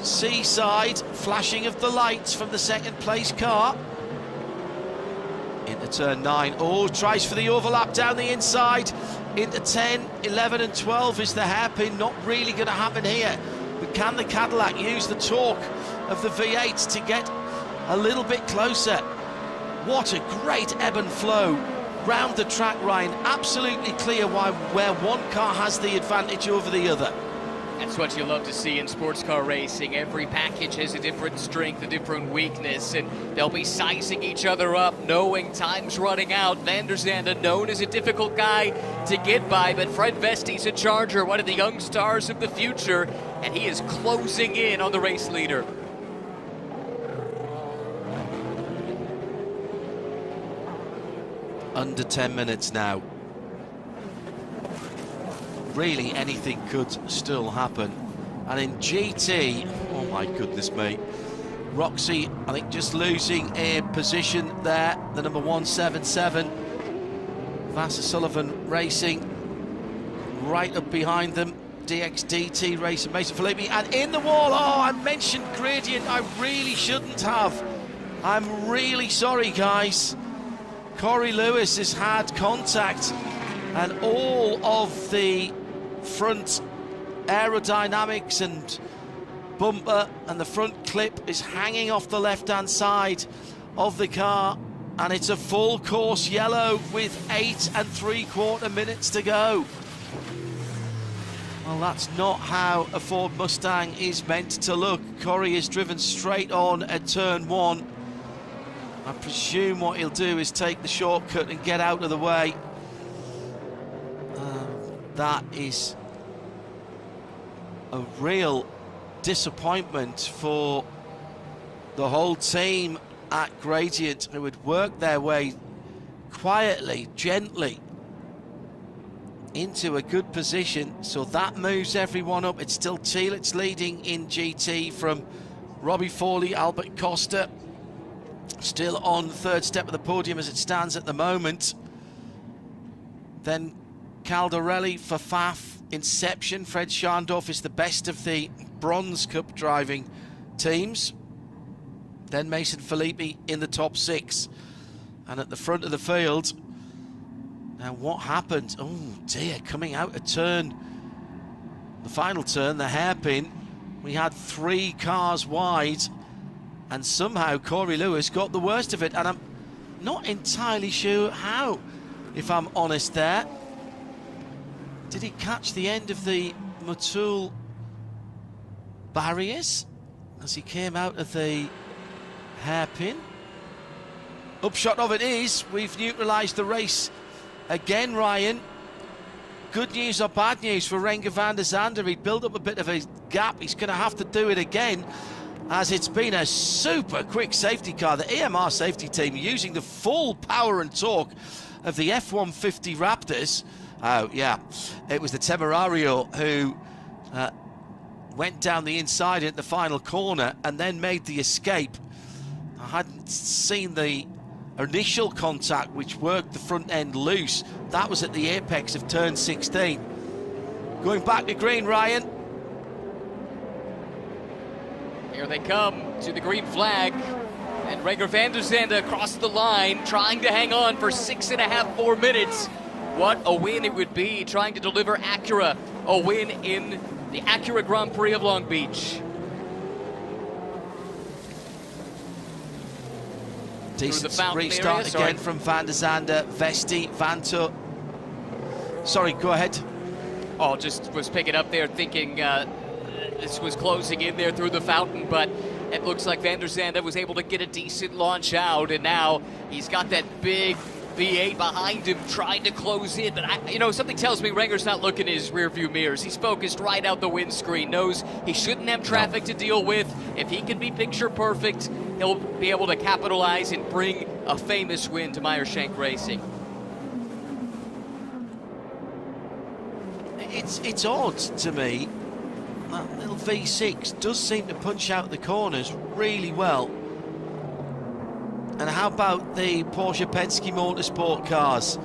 Seaside, flashing of the lights from the second place car. Into turn 9, oh, tries for the overlap down the inside. Into 10, 11 and 12 is the hairpin, not really going to happen here. But can the Cadillac use the torque of the V8 to get a little bit closer? What a great ebb and flow round the track, Ryan. Absolutely clear where one car has the advantage over the other. That's what you love to see in sports car racing. Every package has a different strength, a different weakness, and they'll be sizing each other up, knowing time's running out. Van der Zande, known as a difficult guy to get by, but Fred Vesti's a charger, one of the young stars of the future, and he is closing in on the race leader. Under 10 minutes now. Really, anything could still happen. And in GT, oh my goodness me, Roxy, I think, just losing a position there, the number 177. Vassar Sullivan Racing right up behind them. DXDT Racing, Mason Filippi, and in the wall. Oh, I mentioned gradient, I really shouldn't have. I'm really sorry, guys. Corey Lewis has had contact, and all of the front aerodynamics and bumper and the front clip is hanging off the left-hand side of the car, and it's a full course yellow with 8 3/4 minutes to go. Well, that's not how a Ford Mustang is meant to look. Corey is driven straight on at turn 1. I presume what he'll do is take the shortcut and get out of the way. That is a real disappointment for the whole team at Gradient, who would work their way quietly, gently into a good position. So that moves everyone up. It's still Thielitz leading in GT from Robbie Forley, Albert Costa still on third step of the podium as it stands at the moment. Then Caldarelli for Faf, Inception. Fred Scharndorf is the best of the Bronze Cup driving teams. Then Mason Filippi in the top 6. And at the front of the field, now what happened? Oh dear, coming out a turn, the final turn, the hairpin, we had 3 cars wide, and somehow Corey Lewis got the worst of it, and I'm not entirely sure how, if I'm honest there. Did he catch the end of the Motul barriers as he came out of the hairpin? Upshot of it is, we've neutralised the race again, Ryan. Good news or bad news for Renger van der Zande? He built up a bit of a gap. He's going to have to do it again, as it's been a super quick safety car. The EMR safety team using the full power and torque of the F-150 Raptors. Oh, yeah, it was the Temerario who went down the inside at the final corner and then made the escape. I hadn't seen the initial contact, which worked the front end loose. That was at the apex of turn 16. Going back to green, Ryan. Here they come to the green flag. And Renger van der Zande across the line, trying to hang on for 6.5 more minutes. What a win it would be, trying to deliver Acura a win in the Acura Grand Prix of Long Beach. Decent restart again from van der Zande, Vesti, Vanto. Sorry, go ahead. Oh, just was picking up there thinking this was closing in there through the fountain, but it looks like van der Zande was able to get a decent launch out, and now he's got that big V8 behind him trying to close in. But, you know, something tells me Renger's not looking in his rearview mirrors. He's focused right out the windscreen, knows he shouldn't have traffic to deal with. If he can be picture perfect, he'll be able to capitalize and bring a famous win to Meyer-Shank Racing. It's odd to me. That little V6 does seem to punch out the corners really well. And how about the Porsche Penske Motorsport cars?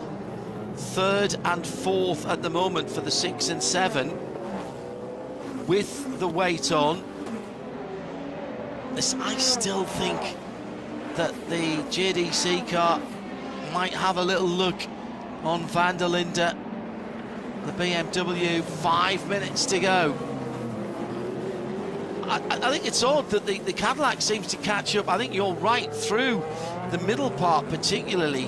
3rd and 4th at the moment for the 6 and 7. With the weight on, I still think that the JDC car might have a little look on Van der Linde. The BMW, 5 minutes to go. I think it's odd that the Cadillac seems to catch up. I think you're right, through the middle part particularly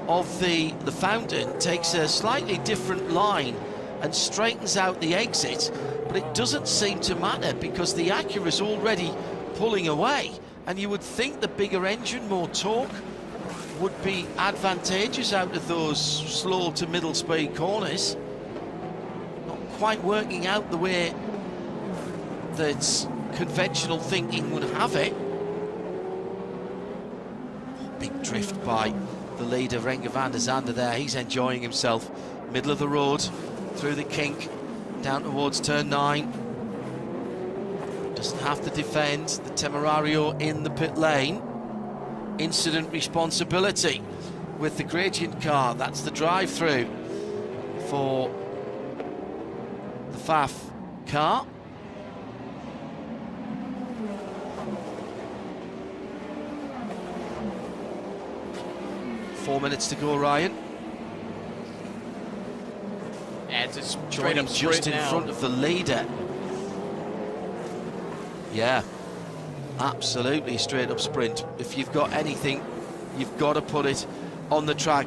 of the fountain, takes a slightly different line and straightens out the exit, but it doesn't seem to matter because the Acura is already pulling away, and you would think the bigger engine, more torque, would be advantageous out of those slow to middle speed corners. Not quite working out the way that conventional thinking would have it. Big drift by the leader, Renger van der Zande there. He's enjoying himself. Middle of the road, through the kink, down towards turn 9. Doesn't have to defend. The Temerario in the pit lane. Incident responsibility with the gradient car. That's the drive-through for the FAF car. Four minutes to go, Ryan. Adds a straight up just in front of the leader. Yeah, absolutely straight up sprint. If you've got anything, you've got to put it on the track.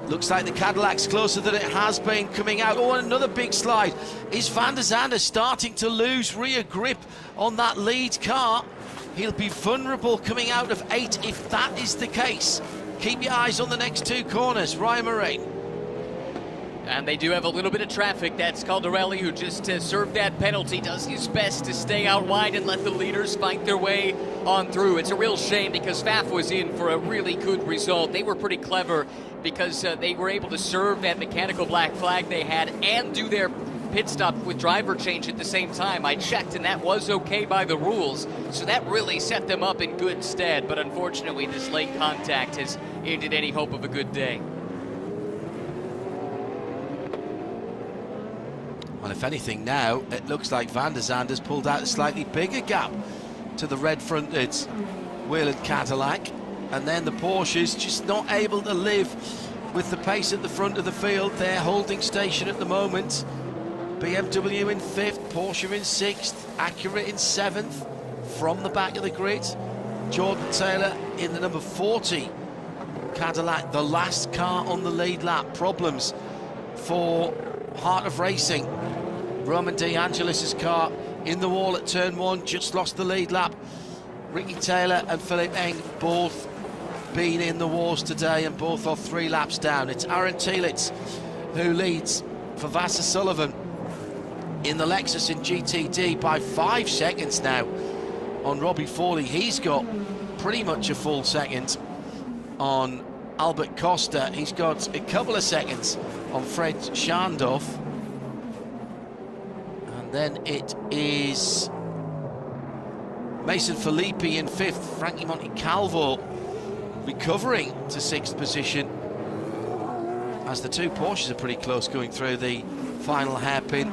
Looks like the Cadillac's closer than it has been coming out. Oh, and another big slide. Is van der Zande starting to lose rear grip on that lead car? He'll be vulnerable coming out of 8 if that is the case. Keep your eyes on the next 2 corners. Ryan Moraine. And they do have a little bit of traffic. That's Caldarelli, who just served that penalty, does his best to stay out wide and let the leaders fight their way on through. It's a real shame because FAF was in for a really good result. They were pretty clever because they were able to serve that mechanical black flag they had and do their pit stop with driver change at the same time. I checked and that was okay by the rules, so that really set them up in good stead. But unfortunately, this late contact has ended any hope of a good day. Well, if anything now, it looks like van der Zande's pulled out a slightly bigger gap to the red-fronted Whelen Cadillac, and then the Porsche's just not able to live with the pace at the front of the field. They're holding station at the moment. BMW in 5th, Porsche in 6th, Acura in 7th from the back of the grid. Jordan Taylor in the number 40 Cadillac, the last car on the lead lap. Problems for Heart of Racing. Roman De Angelis' car in the wall at turn 1, just lost the lead lap. Ricky Taylor and Philip Eng both been in the wars today and both are 3 laps down. It's Aaron Tielitz who leads for Vasser Sullivan in the Lexus in GTD by 5 seconds now on Robbie Fawley. He's got pretty much a full second on Albert Costa. He's got a couple of seconds on Fred Schandorf. And then it is Mason Filippi in 5th, Frankie Montecalvo recovering to 6th position, as the 2 Porsches are pretty close going through the final hairpin.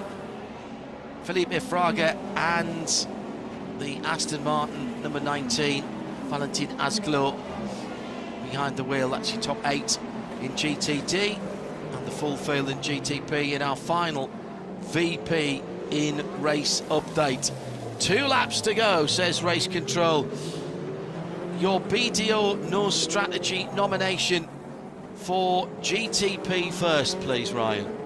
Felipe Fraga and the Aston Martin number 19, Valentin Asglo, behind the wheel. That's your top 8 in GTD, and the full field in GTP in our final VP in race update. 2 laps to go, says Race Control. Your BDO No Strategy nomination for GTP first, please, Ryan.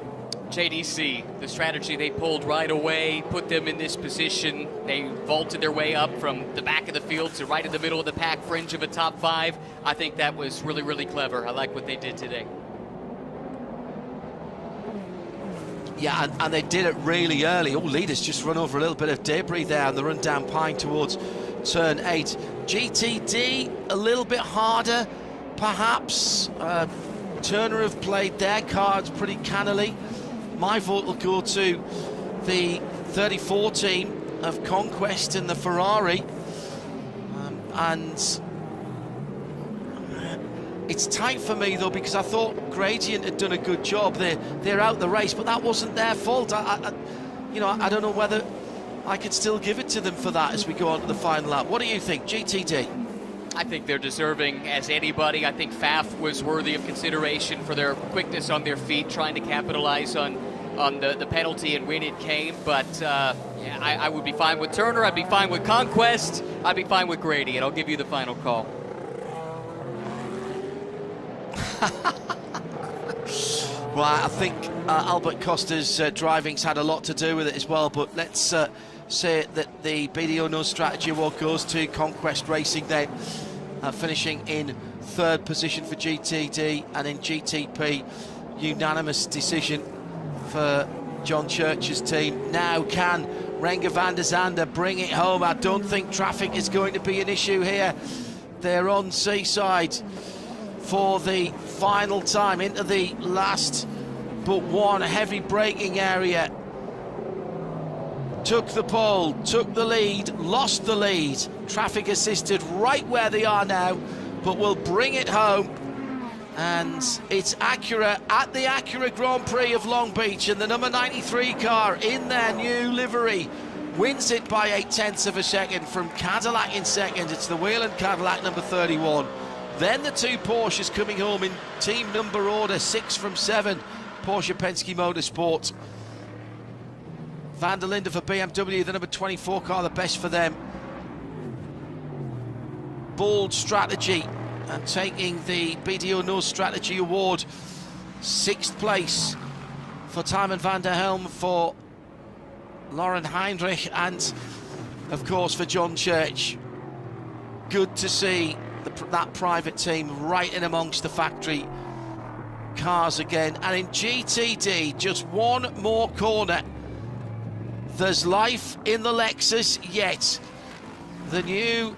JDC, the strategy they pulled right away, put them in this position. They vaulted their way up from the back of the field to right in the middle of the pack, fringe of a top 5. I think that was really, really clever. I like what they did today. Yeah, and they did it really early. All leaders just run over a little bit of debris there on the run down Pine towards turn 8. GTD, a little bit harder, perhaps. Turner have played their cards pretty cannily. My vote will go to the 34 team of Conquest and the Ferrari. And it's tight for me, though, because I thought Gradient had done a good job. They're out the race, but that wasn't their fault. I don't know whether I could still give it to them for that as we go on to the final lap. What do you think, GTD? I think they're deserving as anybody. I think Faf was worthy of consideration for their quickness on their feet, trying to capitalize on the penalty, and when it came. But yeah, I would be fine with Turner. I'd be fine with Conquest. I'd be fine with Grady, and I'll give you the final call. Well, I think Albert Costa's driving's had a lot to do with it as well, but let's say that the BDO No Strategy Award goes to Conquest Racing then, finishing in 3rd position for GTD, and in GTP, unanimous decision for John Church's team. Now can Renger van der Zande bring it home? I don't think traffic is going to be an issue here. They're on Seaside for the final time into the last but one heavy braking area. Took the pole, took the lead, lost the lead. Traffic assisted right where they are now, but will bring it home. And it's Acura at the Acura Grand Prix of Long Beach, and the number 93 car in their new livery wins it by 0.8 of a second from Cadillac in second. It's the Whelen Cadillac number 31. Then the 2 Porsches coming home in team number order, 6 from 7. Porsche Penske Motorsport. Van der Linde for BMW, the number 24 car, the best for them. Bold strategy, and taking the BDO No Strategy Award. 6th place for Timon van der Helm, for Lauren Heinrich, and of course for John Church. Good to see that private team right in amongst the factory cars again. And in GTD, just one more corner. There's life in the Lexus yet. The new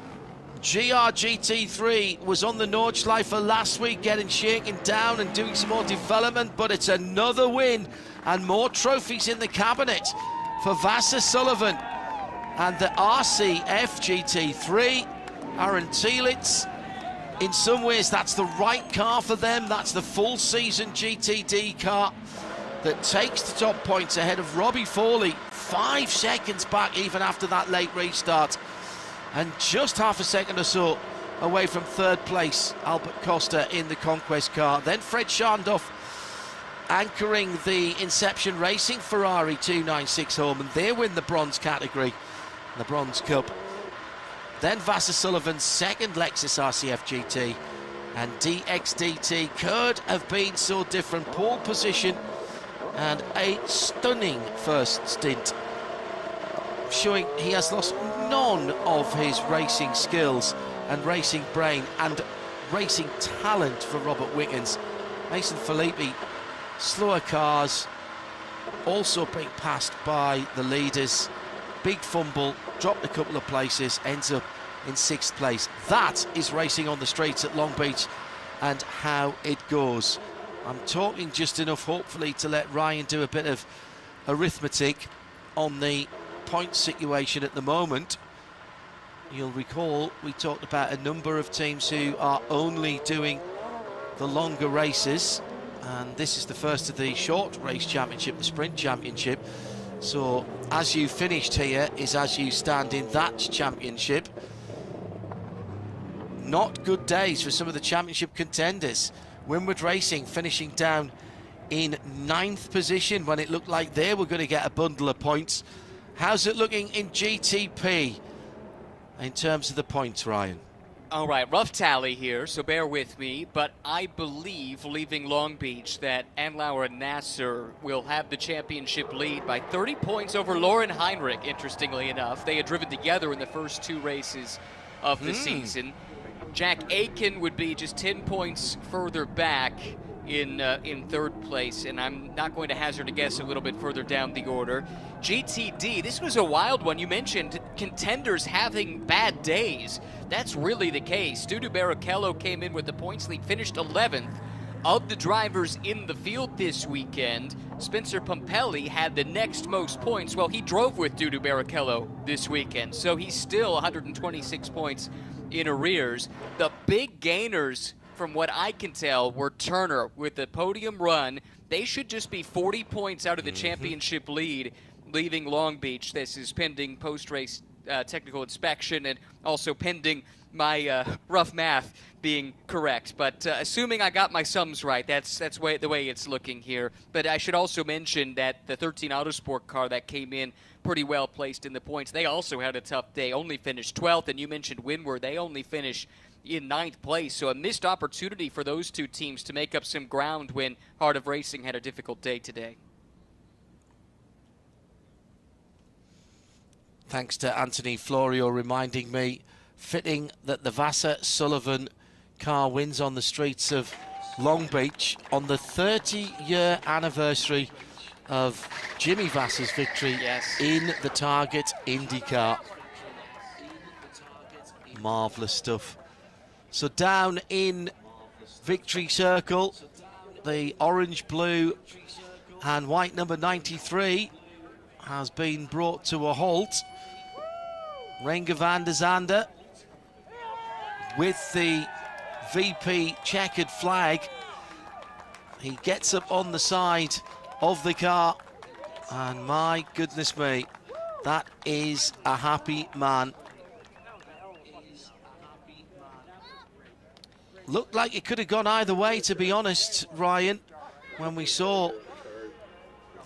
GR GT3 was on the Nordschleife last week, getting shaken down and doing some more development, but it's another win and more trophies in the cabinet for Vasser Sullivan and the RCF GT3. Aaron Thielitz, in some ways that's the right car for them. That's the full season GTD car that takes the top points ahead of Robbie Foley, 5 seconds back even after that late restart, and just half a second or so away from 3rd place Albert Costa in the Conquest car. Then Fred Scharndorf anchoring the Inception Racing Ferrari 296 home, and they win the bronze category, the Bronze Cup. Then Vasser Sullivan's 2nd Lexus RCF GT, and DXDT could have been so different. Pole position and a stunning first stint, showing he has lost none of his racing skills and racing brain and racing talent for Robert Wickens. Mason Filippi, slower cars, also being passed by the leaders. Big fumble, dropped a couple of places, ends up in 6th place. That is racing on the streets at Long Beach and how it goes. I'm talking just enough, hopefully, to let Ryan do a bit of arithmetic on the point situation at the moment. You'll recall we talked about a number of teams who are only doing the longer races, and this is the first of the short race championship, the sprint championship. So as you finished here is as you stand in that championship. Not good days for some of the championship contenders. Winward Racing finishing down in 9th position when it looked like they were going to get a bundle of points. How's it looking in GTP in terms of the points, Ryan? All right, rough tally here, so bear with me, but I believe, leaving Long Beach, that Anlauer and Nasser will have the championship lead by 30 points over Lauren Heinrich, interestingly enough. They had driven together in the first 2 races of the season. Jack Aiken would be just 10 points further back in 3rd place, and I'm not going to hazard a guess a little bit further down the order. GTD, this was a wild one. You mentioned contenders having bad days. That's really the case. Dudu Barrichello came in with the points lead, finished 11th. Of the drivers in the field this weekend, Spencer Pumpelly had the next most points. Well, he drove with Dudu Barrichello this weekend, so he's still 126 points in arrears. The big gainers, from what I can tell, were Turner with the podium run. They should just be 40 points out of the championship lead, leaving Long Beach. This is pending post-race technical inspection and also pending my rough math being correct. But assuming I got my sums right, that's the way it's looking here. But I should also mention that the 13 Autosport car that came in pretty well placed in the points, they also had a tough day, only finished 12th. And you mentioned Winward, they only finished in 9th place. So a missed opportunity for those 2 teams to make up some ground when Heart of Racing had a difficult day today. Thanks to Anthony Florio reminding me, fitting that the Vassar-Sullivan car wins on the streets of Long Beach on the 30-year anniversary of Jimmy Vassar's victory in the Target IndyCar. Marvellous stuff. So down in Victory Circle, the orange, blue and white number 93 has been brought to a halt. Renger van der Zande with the VP checkered flag. He gets up on the side of the car, and my goodness me, that is a happy man. Looked like it could have gone either way, to be honest, Ryan, when we saw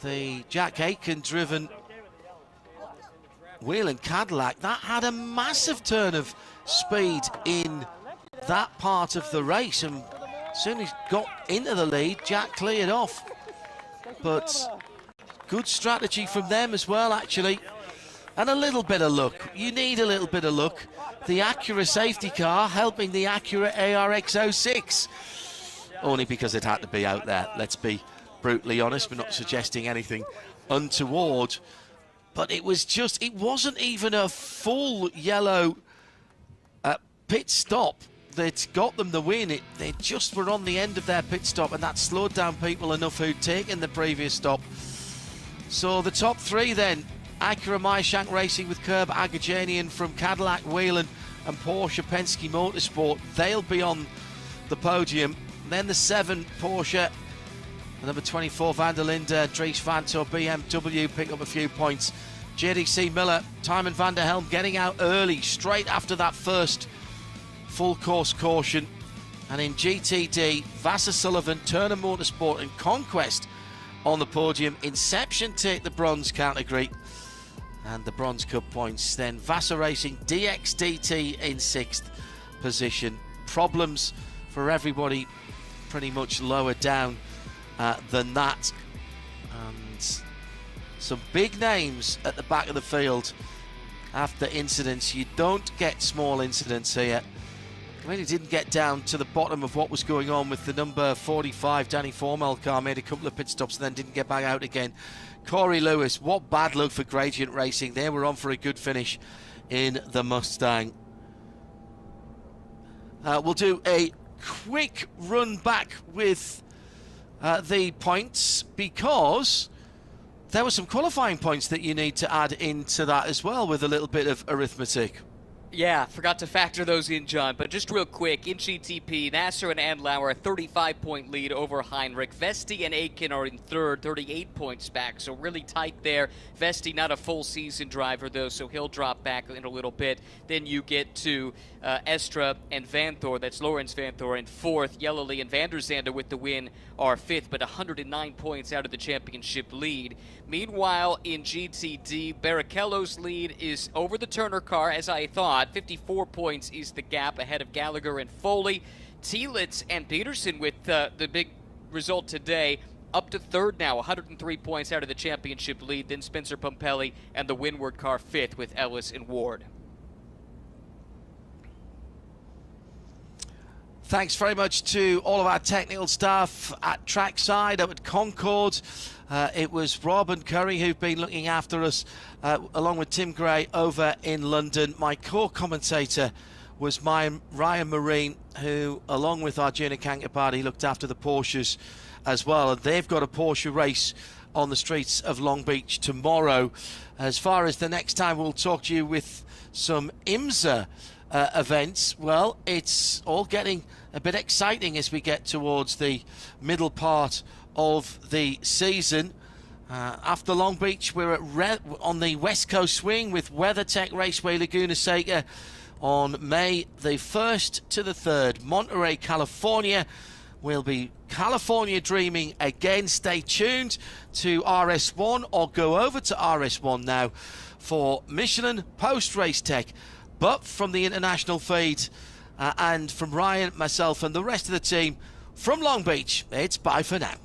the Jack Aiken driven Whelen Cadillac. That had a massive turn of speed in that part of the race, and as soon as he got into the lead, Jack cleared off. But good strategy from them as well, actually, and a little bit of luck. You need a little bit of luck. The Acura safety car helping the Acura ARX-06, only because it had to be out there. Let's be brutally honest, we're not suggesting anything untoward, but it wasn't even a full yellow pit stop that got them the win. They just were on the end of their pit stop, and that slowed down people enough who'd taken the previous stop. So the top 3 then, Acura Meyershank Racing with Curb Agajanian from Cadillac Whelen and Porsche Penske Motorsport, they'll be on the podium. Then the 7 Porsche, the number 24 Van der Linde, Dries Vanthoor BMW pick up a few points. JDC Miller, Timon van der Helm getting out early, straight after that first full course caution. And in GTD, Vassar-Sullivan, Turner Motorsport and Conquest on the podium. Inception take the bronze category and the Bronze Cup points. Then Vassar Racing, DXDT in 6th position. Problems for everybody pretty much lower down than that. And some big names at the back of the field after incidents. You don't get small incidents here. Really didn't get down to the bottom of what was going on with the number 45 Danny Formel car. Made a couple of pit stops and then didn't get back out again. Corey Lewis, what bad luck for Gradient Racing. They were on for a good finish in the Mustang. We'll do a quick run back with the points, because there were some qualifying points that you need to add into that as well with a little bit of arithmetic. Yeah, forgot to factor those in, John. But just real quick, in GTP, Nasser and Andlauer, a 35-point lead over Heinrich. Vesti and Aiken are in third, 38 points back, so really tight there. Vesti not a full season driver, though, so he'll drop back in a little bit. Then you get to Estra and Vanthor, that's Lawrence Vanthor in fourth. Yellowly and Van der Zande with the win are fifth, but 109 points out of the championship lead. Meanwhile, in GTD, Barrichello's lead is over the Turner car, as I thought. 54 points is the gap ahead of Gallagher and Foley. Tielitz and Peterson with the big result today, up to third now, 103 points out of the championship lead. Then Spencer Pumpelly and the Windward car fifth with Ellis and Ward. Thanks very much to all of our technical staff at trackside, up at Concord. It was Rob and Curry who've been looking after us, along with Tim Gray over in London. My co-commentator was Ryan Marine, who, along with Arjuna Kankapati, looked after the Porsches as well. And they've got a Porsche race on the streets of Long Beach tomorrow. As far as the next time we'll talk to you with some IMSA events, well, it's all getting a bit exciting as we get towards the middle part of the season. After Long Beach, we're on the West Coast swing with WeatherTech Raceway Laguna Seca on May the 1st to the 3rd. Monterey, California. We'll be California dreaming again. Stay tuned to RS1 or go over to RS1 now for Michelin post-race tech. But from the international feed and from Ryan, myself and the rest of the team from Long Beach, it's bye for now.